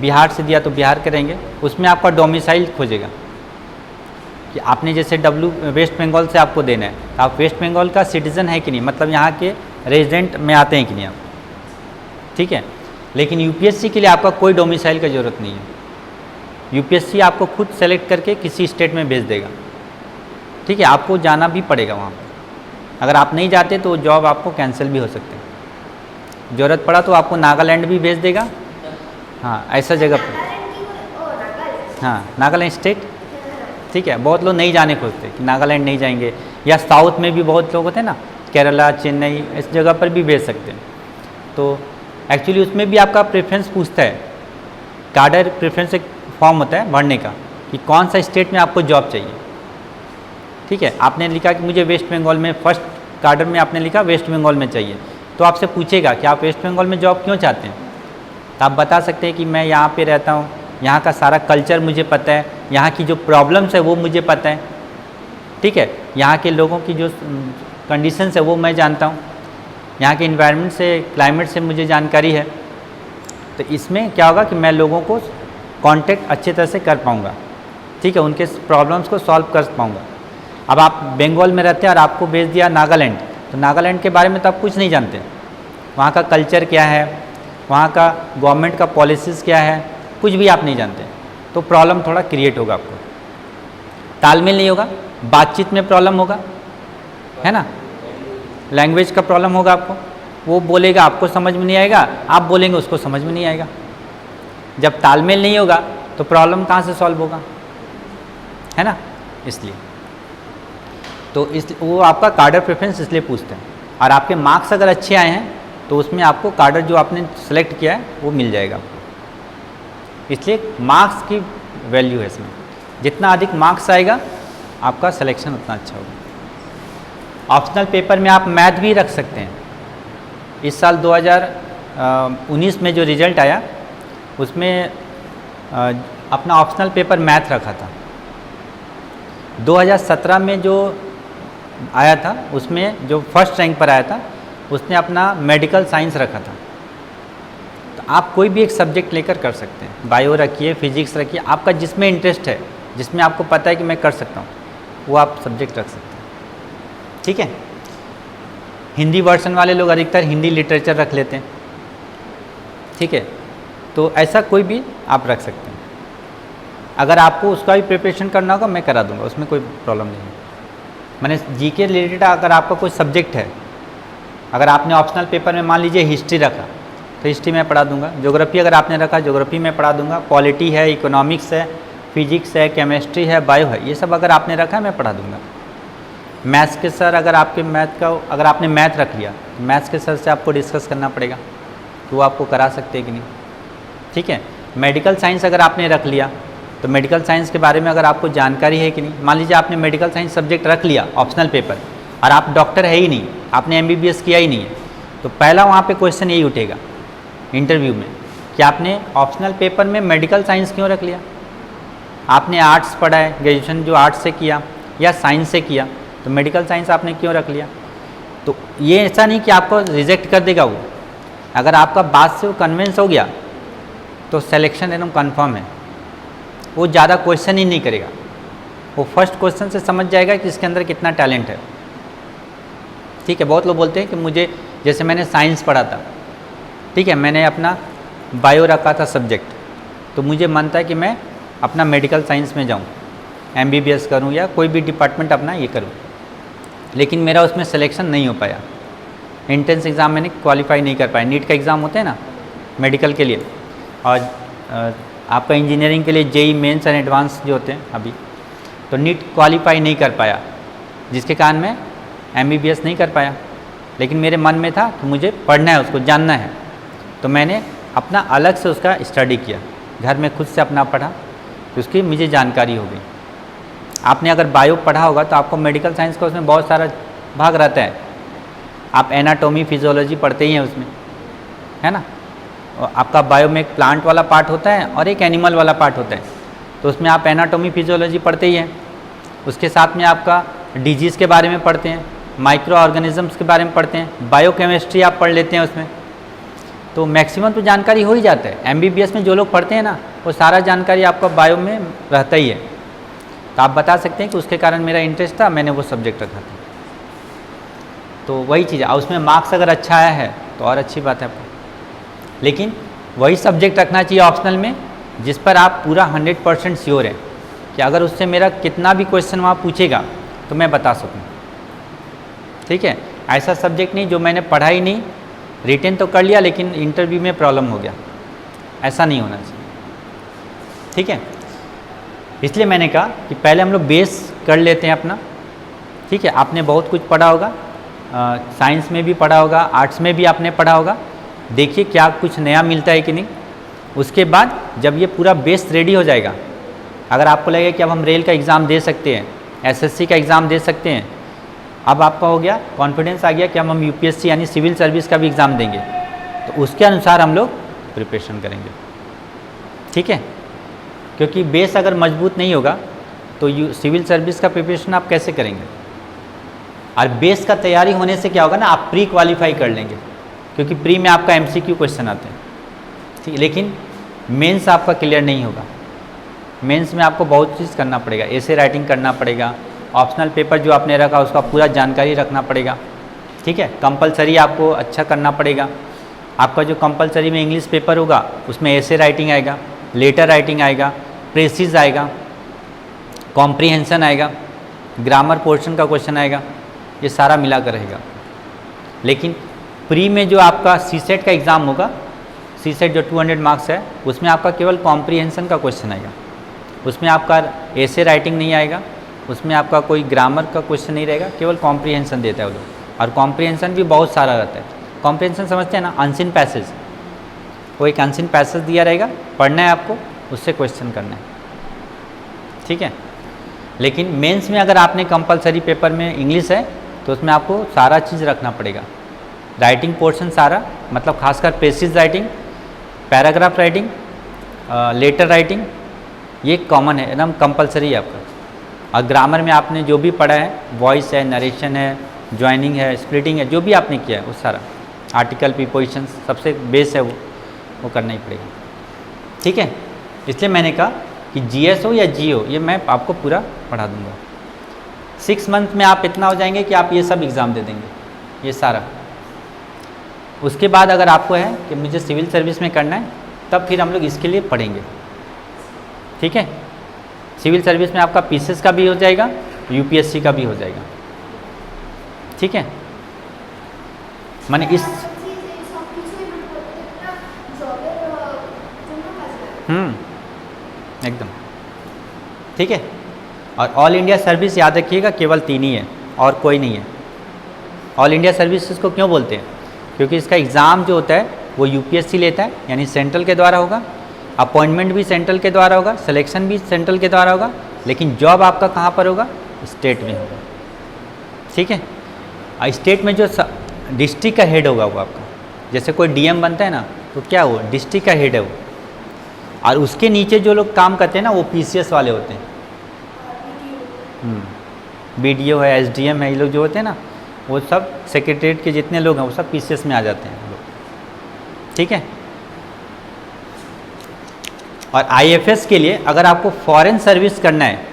बिहार से दिया तो बिहार के रहेंगे। उसमें आपका डोमिसाइल खोजेगा कि आपने जैसे वेस्ट बंगाल से आपको देना है तो आप वेस्ट बंगाल का सिटीज़न है कि नहीं, मतलब यहाँ के रेजिडेंट में आते हैं कि नहीं आप। ठीक है, लेकिन यूपीएससी के लिए आपका कोई डोमिसाइल का ज़रूरत नहीं है। यूपीएससी आपको खुद सेलेक्ट करके किसी स्टेट में भेज देगा। ठीक है, आपको जाना भी पड़ेगा वहाँ पर। अगर आप नहीं जाते तो जॉब आपको कैंसिल भी हो सकते हैं। ज़रूरत पड़ा तो आपको नागालैंड भी भेज देगा। हाँ ऐसा जगह पर, हाँ नागालैंड स्टेट। ठीक है, बहुत लोग नहीं जाने खोजते कि नागालैंड नहीं जाएंगे, या साउथ में भी बहुत लोग होते हैं ना, केरला, चेन्नई, इस जगह पर भी भेज सकते हैं। तो एक्चुअली उसमें भी आपका प्रेफरेंस पूछता है, कार्डर प्रेफरेंस एक फॉर्म होता है भरने का कि कौन सा स्टेट में आपको जॉब चाहिए। ठीक है, आपने लिखा कि मुझे वेस्ट बंगाल में, फर्स्ट कार्डर में आपने लिखा वेस्ट बंगाल में चाहिए, तो आपसे पूछेगा कि आप वेस्ट बंगाल में जॉब क्यों चाहते हैं। तो आप बता सकते हैं कि मैं यहाँ पे रहता हूँ, यहाँ का सारा कल्चर मुझे पता है, यहाँ की जो प्रॉब्लम्स है वो मुझे पता है। ठीक है, यहाँ के लोगों की जो कंडीशंस है वो मैं जानता हूँ, यहाँ के इन्वायरमेंट से, क्लाइमेट से मुझे जानकारी है। तो इसमें क्या होगा कि मैं लोगों को कांटेक्ट अच्छे तरह से कर पाऊँगा। ठीक है, उनके प्रॉब्लम्स को सॉल्व कर पाऊँगा। अब आप बंगाल में रहते हैं और आपको भेज दिया नागालैंड, तो नागालैंड के बारे में तो आप कुछ नहीं जानते, वहाँ का कल्चर क्या है, वहाँ का गवर्नमेंट का पॉलिसीज़ क्या है, कुछ भी आप नहीं जानते, तो प्रॉब्लम थोड़ा क्रिएट होगा आपको, तालमेल नहीं होगा, बातचीत में प्रॉब्लम होगा, है ना, लैंग्वेज का प्रॉब्लम होगा आपको, वो बोलेगा आपको समझ में नहीं आएगा, आप बोलेंगे उसको समझ में नहीं आएगा। जब तालमेल नहीं होगा तो प्रॉब्लम कहाँ से सॉल्व होगा, है ना, इसलिए तो वो आपका कार्डर प्रेफरेंस इसलिए पूछते हैं। और आपके मार्क्स अगर अच्छे आए हैं तो उसमें आपको कार्डर जो आपने सेलेक्ट किया है वो मिल जाएगा आपको। इसलिए मार्क्स की वैल्यू है इसमें, जितना अधिक मार्क्स आएगा आपका सिलेक्शन उतना अच्छा होगा। ऑप्शनल पेपर में आप मैथ भी रख सकते हैं। इस साल 2019 में जो रिज़ल्ट आया उसमें अपना ऑप्शनल पेपर मैथ रखा था। 2017 में जो आया था उसमें जो फर्स्ट रैंक पर आया था उसने अपना मेडिकल साइंस रखा था। तो आप कोई भी एक सब्जेक्ट लेकर कर सकते हैं, बायो रखिए, फिजिक्स रखिए, आपका जिसमें इंटरेस्ट है, जिसमें आपको पता है कि मैं कर सकता हूँ, वो आप सब्जेक्ट रख सकते हैं। ठीक है, हिंदी वर्सन वाले लोग अधिकतर हिंदी लिटरेचर रख लेते हैं। ठीक है, तो ऐसा कोई भी आप रख सकते हैं। अगर आपको उसका भी प्रिपरेशन करना होगा मैं करा दूंगा, उसमें कोई प्रॉब्लम नहीं है। मैंने जीके रिलेटेड अगर आपका कोई सब्जेक्ट है, अगर आपने ऑप्शनल पेपर में मान लीजिए हिस्ट्री रखा तो हिस्ट्री में पढ़ा दूंगा, ज्योग्राफी अगर आपने रखा ज्योग्राफी में पढ़ा दूंगा, पॉलिटी है, इकोनॉमिक्स है, फिजिक्स है, केमिस्ट्री है, बायो है, ये सब अगर आपने रखा है मैं पढ़ा दूंगा। मैथ्स के सर अगर आपके अगर आपने मैथ रख लिया, मैथ्स के सर से आपको डिस्कस करना पड़ेगा कि वो आपको करा सकते हैं कि नहीं। ठीक है, मेडिकल साइंस अगर आपने रख लिया तो मेडिकल साइंस के बारे में अगर आपको जानकारी है कि नहीं। मान लीजिए आपने मेडिकल साइंस सब्जेक्ट रख लिया ऑप्शनल पेपर और आप डॉक्टर है ही नहीं, आपने एमबीबीएस किया ही नहीं है, तो पहला वहाँ पे क्वेश्चन यही उठेगा इंटरव्यू में कि आपने ऑप्शनल पेपर में मेडिकल साइंस क्यों रख लिया। आपने आर्ट्स पढ़ा है, ग्रेजुएशन जो आर्ट्स से किया या साइंस से किया, तो मेडिकल साइंस आपने क्यों रख लिया। तो ये ऐसा नहीं कि आपको रिजेक्ट कर देगा वो, अगर आपका बात से वो कन्विंस हो गया तो सिलेक्शन एकदम कन्फर्म है। वो ज़्यादा क्वेश्चन ही नहीं करेगा, वो फर्स्ट क्वेश्चन से समझ जाएगा कि इसके अंदर कितना टैलेंट है। ठीक है, बहुत लोग बोलते हैं कि मुझे, जैसे मैंने साइंस पढ़ा था, ठीक है, मैंने अपना बायो रखा था सब्जेक्ट, तो मुझे मन था कि मैं अपना मेडिकल साइंस में जाऊँ, एमबीबीएस करूँ या कोई भी डिपार्टमेंट अपना ये करूँ, लेकिन मेरा उसमें सिलेक्शन नहीं हो पाया। एंट्रेंस एग्ज़ाम मैंने क्वालिफाई नहीं कर पाया। नीट का एग्ज़ाम होता है ना मेडिकल के लिए, और आपका इंजीनियरिंग के लिए जेई मेंस एंड एडवांस जो होते हैं अभी, तो नीट क्वालिफाई नहीं कर पाया, जिसके कारण मैं एमबीबीएस नहीं कर पाया। लेकिन मेरे मन में था कि मुझे पढ़ना है, उसको जानना है, तो मैंने अपना अलग से उसका स्टडी किया, घर में खुद से अपना पढ़ा, तो उसकी मुझे जानकारी हो गई। आपने अगर बायो पढ़ा होगा तो आपको मेडिकल साइंस का उसमें बहुत सारा भाग रहता है। आप एनाटॉमी फिजियोलॉजी पढ़ते ही हैं उसमें, है ना। और आपका बायो में एक प्लांट वाला पार्ट होता है और एक एनिमल वाला पार्ट होता है, तो उसमें आप एनाटॉमी फिजियोलॉजी पढ़ते ही हैं। उसके साथ में आपका डिजीज़ के बारे में पढ़ते हैं, माइक्रो ऑर्गेनिजम्स के बारे में पढ़ते हैं, बायोकेमिस्ट्री आप पढ़ लेते हैं उसमें, तो मैक्सिमम तो जानकारी हो ही जाता है। एमबीबीएस में जो लोग पढ़ते हैं ना, वो सारा जानकारी आपका बायो में रहता ही है। तो आप बता सकते हैं कि उसके कारण मेरा इंटरेस्ट था, मैंने वो सब्जेक्ट रखा था। तो वही चीज़ है, और उसमें मार्क्स अगर अच्छा आया है तो और अच्छी बात है आपको, लेकिन वही सब्जेक्ट रखना चाहिए ऑप्शनल में जिस पर आप पूरा 100% श्योर हैं कि अगर उससे मेरा कितना भी क्वेश्चन वहाँ पूछेगा तो मैं बता सकूँ। ठीक है, ऐसा सब्जेक्ट नहीं जो मैंने पढ़ा ही नहीं, रिटेन तो कर लिया लेकिन इंटरव्यू में प्रॉब्लम हो गया, ऐसा नहीं होना चाहिए। ठीक है, इसलिए मैंने कहा कि पहले हम लोग बेस कर लेते हैं अपना। ठीक है, आपने बहुत कुछ पढ़ा होगा, साइंस में भी पढ़ा होगा, आर्ट्स में भी आपने पढ़ा होगा, देखिए क्या कुछ नया मिलता है कि नहीं। उसके बाद जब ये पूरा बेस रेडी हो जाएगा, अगर आपको लगेगा कि अब हम रेल का एग्ज़ाम दे सकते हैं, एसएससी का एग्ज़ाम दे सकते हैं, अब आपका हो गया कॉन्फिडेंस आ गया कि हम यूपीएससी यानी सिविल सर्विस का भी एग्ज़ाम देंगे, तो उसके अनुसार हम लोग प्रिपरेशन करेंगे। ठीक है, क्योंकि बेस अगर मजबूत नहीं होगा तो सिविल सर्विस का प्रिपरेशन आप कैसे करेंगे। और बेस का तैयारी होने से क्या होगा ना, आप प्री क्वालिफाई कर लेंगे, क्योंकि प्री में आपका एमसीक्यू क्वेश्चन आते हैं। ठीक है, लेकिन मेंस आपका क्लियर नहीं होगा, मेंस में आपको बहुत चीज़ करना पड़ेगा, ऐसे राइटिंग करना पड़ेगा, ऑप्शनल पेपर जो आपने रखा उसका पूरा जानकारी रखना पड़ेगा, ठीक है। कंपलसरी आपको अच्छा करना पड़ेगा। आपका जो कंपलसरी में इंग्लिश पेपर होगा उसमें ऐसे राइटिंग आएगा, लेटर राइटिंग आएगा, प्रेसिस आएगा, कॉम्प्रीहेंशन आएगा, ग्रामर पोर्शन का क्वेश्चन आएगा, ये सारा मिला कर रहेगा। लेकिन प्री में जो आपका सीसेट का एग्ज़ाम होगा, सीसेट जो 200 मार्क्स है, उसमें आपका केवल कॉम्प्रीहेंशन का क्वेश्चन आएगा, उसमें आपका ऐसे राइटिंग नहीं आएगा, उसमें आपका कोई ग्रामर का क्वेश्चन नहीं रहेगा, केवल कॉम्प्रीहेंशन देता है वो लोग। और कॉम्प्रीहेंशन भी बहुत सारा रहता है। कॉम्प्रीहेंशन समझते हैं ना, अनसीन पैसेज, वो एक अनसीन पैसेज दिया रहेगा, पढ़ना है आपको, उससे क्वेश्चन करना है, ठीक है। लेकिन मेंस में अगर आपने कंपलसरी पेपर में इंग्लिश है तो उसमें आपको सारा चीज़ रखना पड़ेगा, राइटिंग पोर्शन सारा, मतलब खासकर passages writing, paragraph writing, letter writing, ये कॉमन है, एकदम कंपलसरी है आपका। और ग्रामर में आपने जो भी पढ़ा है, वॉइस है, नरेशन है, ज्वाइनिंग है, स्प्लिटिंग है, जो भी आपने किया है वो सारा, आर्टिकल प्रीपोजिशन सबसे बेस है वो करना ही पड़ेगा, ठीक है। इसलिए मैंने कहा कि जीएस हो या जी हो, ये मैं आपको पूरा पढ़ा दूंगा। 6 मंथ में आप इतना हो जाएंगे कि आप ये सब एग्ज़ाम दे देंगे, ये सारा। उसके बाद अगर आपको है कि मुझे सिविल सर्विस में करना है, तब फिर हम लोग इसके लिए पढ़ेंगे, ठीक है। सिविल सर्विस में आपका पीसीएस का भी हो जाएगा, यूपीएससी का भी हो जाएगा, ठीक है। माने इस एकदम ठीक है। और ऑल इंडिया सर्विस याद रखिएगा, केवल 3 ही है और कोई नहीं है। ऑल इंडिया सर्विस इसको क्यों बोलते हैं? क्योंकि इसका एग्ज़ाम जो होता है वो यूपीएससी लेता है, यानी सेंट्रल के द्वारा होगा, अपॉइंटमेंट भी सेंट्रल के द्वारा होगा, सिलेक्शन भी सेंट्रल के द्वारा होगा, लेकिन जॉब आपका कहाँ पर होगा? स्टेट में होगा, ठीक है। स्टेट में जो डिस्ट्रिक्ट का हेड होगा वो आपका, जैसे कोई डीएम बनता है ना, तो क्या वो डिस्ट्रिक्ट का हेड है वो, और उसके नीचे जो लोग काम करते हैं ना वो पीसीएस वाले होते हैं। बीडीओ है, एसडीएम है, ये लोग जो होते हैं ना, वो सब सेक्रेटरीट के जितने लोग हैं वो सब पीसीएस में आ जाते हैं लोग, ठीक है। और आईएफएस के लिए अगर आपको फॉरेन सर्विस करना है,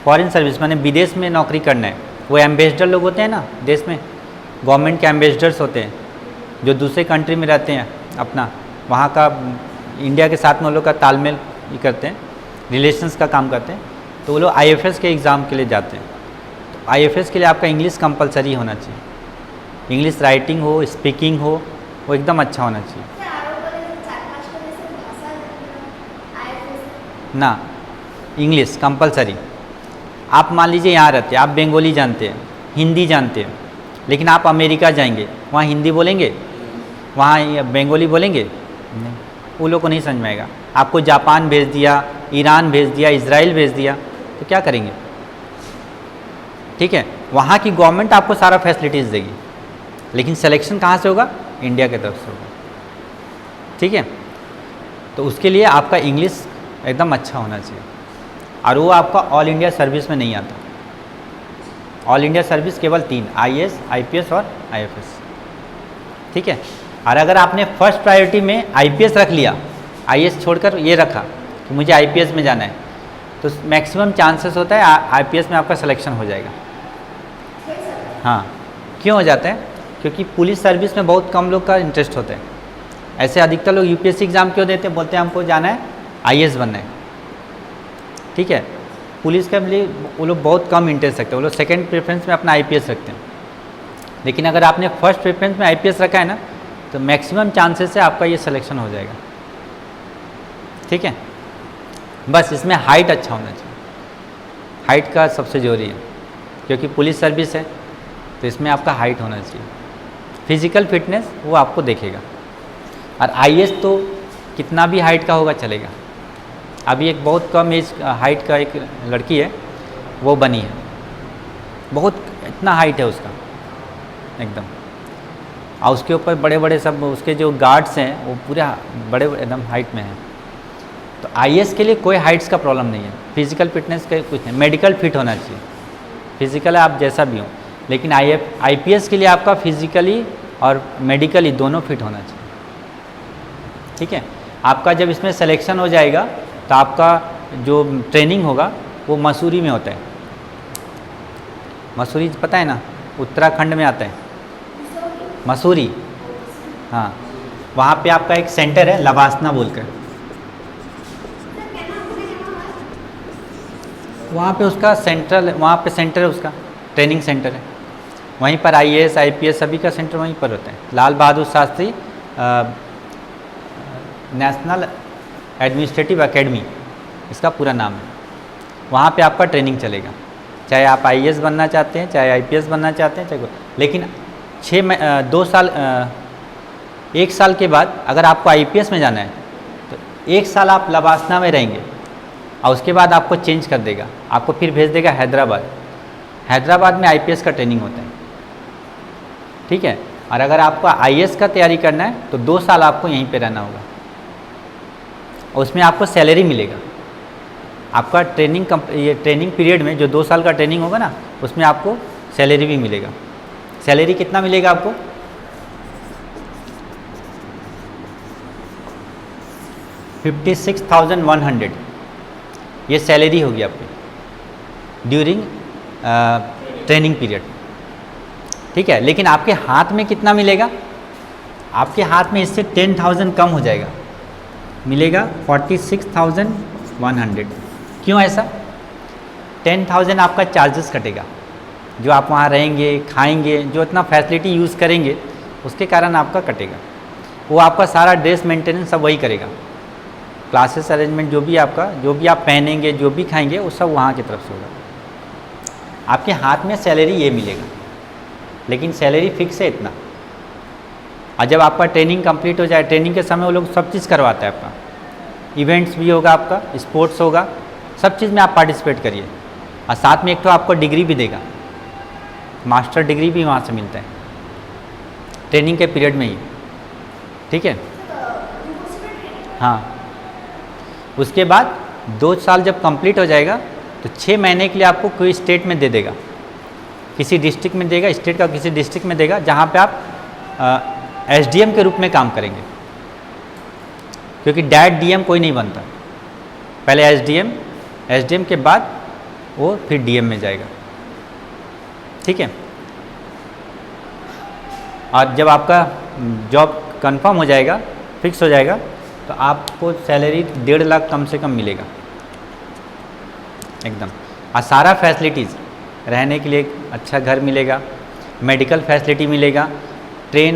फॉरेन सर्विस माने विदेश में नौकरी करना है, वो एम्बेसडर लोग होते हैं ना देश में, गवर्नमेंट के एम्बेसडर्स होते हैं जो दूसरे कंट्री में रहते हैं, अपना वहाँ का इंडिया के साथ में वो लोग का तालमेल करते हैं, रिलेशंस का काम करते हैं, तो वो लोग आईएफएस के एग्ज़ाम के लिए जाते हैं। तो आईएफएस के लिए आपका इंग्लिश कंपलसरी होना चाहिए, इंग्लिश राइटिंग हो, स्पीकिंग हो, वो एकदम अच्छा होना चाहिए ना। English compulsory. आप मान लीजिए यहाँ रहते हैं, आप बंगाली जानते हैं, हिंदी जानते हैं, लेकिन आप अमेरिका जाएंगे, वहाँ हिंदी बोलेंगे, वहाँ बंगाली बोलेंगे नहीं, वो लोग को नहीं समझ में आएगा। आपको जापान भेज दिया, ईरान भेज दिया, इजराइल भेज दिया, तो क्या करेंगे? ठीक है, वहाँ की गवर्नमेंट आपको सारा फैसिलिटीज़ देगी, लेकिन सिलेक्शन कहाँ से होगा? इंडिया की तरफ से होगा, ठीक है। तो उसके लिए आपका इंग्लिश एकदम अच्छा होना चाहिए, और वो आपका ऑल इंडिया सर्विस में नहीं आता। ऑल इंडिया सर्विस केवल 3, आईएएस, आईपीएस और आईएफएस, ठीक है। और अगर आपने फर्स्ट प्रायोरिटी में आईपीएस रख लिया, आईएएस छोड़कर ये रखा कि मुझे आईपीएस में जाना है, तो मैक्सिमम चांसेस होता है आईपीएस में आपका सिलेक्शन हो जाएगा। हाँ, क्यों हो जाता है? क्योंकि पुलिस सर्विस में बहुत कम लोग का इंटरेस्ट होता है। ऐसे अधिकतर लोग यूपीएससी एग्ज़ाम क्यों देते हैं? बोलते हैं हमको जाना है आईएएस बनना है, ठीक है। पुलिस के लिए वो लोग बहुत कम इंटरेस्ट रखते हैं, वो लोग सेकंड प्रेफरेंस में अपना आईपीएस रखते हैं। लेकिन अगर आपने फर्स्ट प्रेफरेंस में आईपीएस रखा है ना, तो मैक्सिमम चांसेस से आपका ये सिलेक्शन हो जाएगा, ठीक है। बस इसमें हाइट अच्छा होना चाहिए, हाइट का सबसे ज़रूरी है, क्योंकि पुलिस सर्विस है तो इसमें आपका हाइट होना चाहिए। फिजिकल फिटनेस वो आपको देखेगा। और आईएएस तो कितना भी हाइट का होगा चलेगा। अभी एक बहुत कम एज हाइट का एक लड़की है, वो बनी है, बहुत इतना हाइट है उसका एकदम, और उसके ऊपर बड़े बड़े सब उसके जो गार्ड्स हैं वो पूरे बड़े एकदम हाइट में हैं। तो आईएएस के लिए कोई हाइट्स का प्रॉब्लम नहीं है, फिजिकल फिटनेस का कुछ नहीं, मेडिकल फिट होना चाहिए। फिजिकल आप जैसा भी हो, लेकिन आईपीएस के लिए आपका फिजिकली और मेडिकली दोनों फिट होना चाहिए, ठीक है। आपका जब इसमें सिलेक्शन हो जाएगा तो आपका जो ट्रेनिंग होगा वो मसूरी में होता है। मसूरी पता है ना, उत्तराखंड में आता है मसूरी। हाँ, वहाँ पे आपका एक सेंटर है लवासना बोलकर, वहाँ पे उसका सेंट्रल, वहाँ पे सेंटर है उसका, ट्रेनिंग सेंटर है। वहीं पर IAS IPS सभी का सेंटर वहीं पर होता है। Lal Bahadur Shastri national administrative academy इसका पूरा नाम है। वहाँ पे आपका ट्रेनिंग चलेगा, चाहे आप IAS बनना चाहते हैं, चाहे IPS बनना चाहते हैं, चाहे लेकिन 2 साल 1 साल के बाद अगर आपको IPS में जाना है तो 1 साल आप लवासना में रहेंगे और उसके बाद आपको चेंज कर देगा, आपको फिर भेज देगा हैदराबाद। हैदराबाद में IPS का ट्रेनिंग होता है, ठीक है। और अगर आपको IAS का तैयारी करना है तो 2 साल आपको यहीं पे रहना होगा और उसमें आपको सैलरी मिलेगा। आपका ये ट्रेनिंग पीरियड में जो 2 साल का ट्रेनिंग होगा ना, उसमें आपको सैलरी भी मिलेगा। सैलरी कितना मिलेगा आपको? 56,100 ये सैलरी होगी आपकी ड्यूरिंग ट्रेनिंग पीरियड, ठीक है। लेकिन आपके हाथ में कितना मिलेगा? आपके हाथ में इससे 10,000 कम हो जाएगा, मिलेगा 46,100। क्यों ऐसा? 10,000 आपका चार्जेस कटेगा, जो आप वहाँ रहेंगे, खाएंगे, जो इतना फैसिलिटी यूज़ करेंगे उसके कारण आपका कटेगा। वो आपका सारा ड्रेस मेंटेनेंस सब वही करेगा, क्लासेस अरेंजमेंट जो भी आपका, जो भी आप पहनेंगे, जो भी खाएंगे, वो सब वहाँ की तरफ से होगा। आपके हाथ में सैलरी ये मिलेगा, लेकिन सैलरी फिक्स है इतना। और जब आपका ट्रेनिंग कंप्लीट हो जाए, ट्रेनिंग के समय वो लोग सब चीज़ करवाता है। आपका इवेंट्स भी होगा, आपका स्पोर्ट्स होगा, सब चीज़ में आप पार्टिसिपेट करिए। और साथ में एक तो आपको डिग्री भी देगा, मास्टर डिग्री भी वहाँ से मिलता है ट्रेनिंग के पीरियड में ही, ठीक है। हाँ, उसके बाद 2 साल जब कंप्लीट हो जाएगा तो 6 महीने के लिए आपको कोई स्टेट में दे देगा, किसी डिस्ट्रिक्ट में देगा, स्टेट का किसी डिस्ट्रिक्ट में देगा, जहाँ पे आप SDM के रूप में काम करेंगे। क्योंकि डायरेक्ट DM कोई नहीं बनता, पहले SDM के बाद वो फिर DM में जाएगा, ठीक है। और जब आपका जॉब कंफर्म हो जाएगा, फिक्स हो जाएगा, तो आपको सैलरी 1.5 लाख कम से कम मिलेगा एकदम। और सारा फैसिलिटीज़, रहने के लिए अच्छा घर मिलेगा, मेडिकल फैसिलिटी मिलेगा,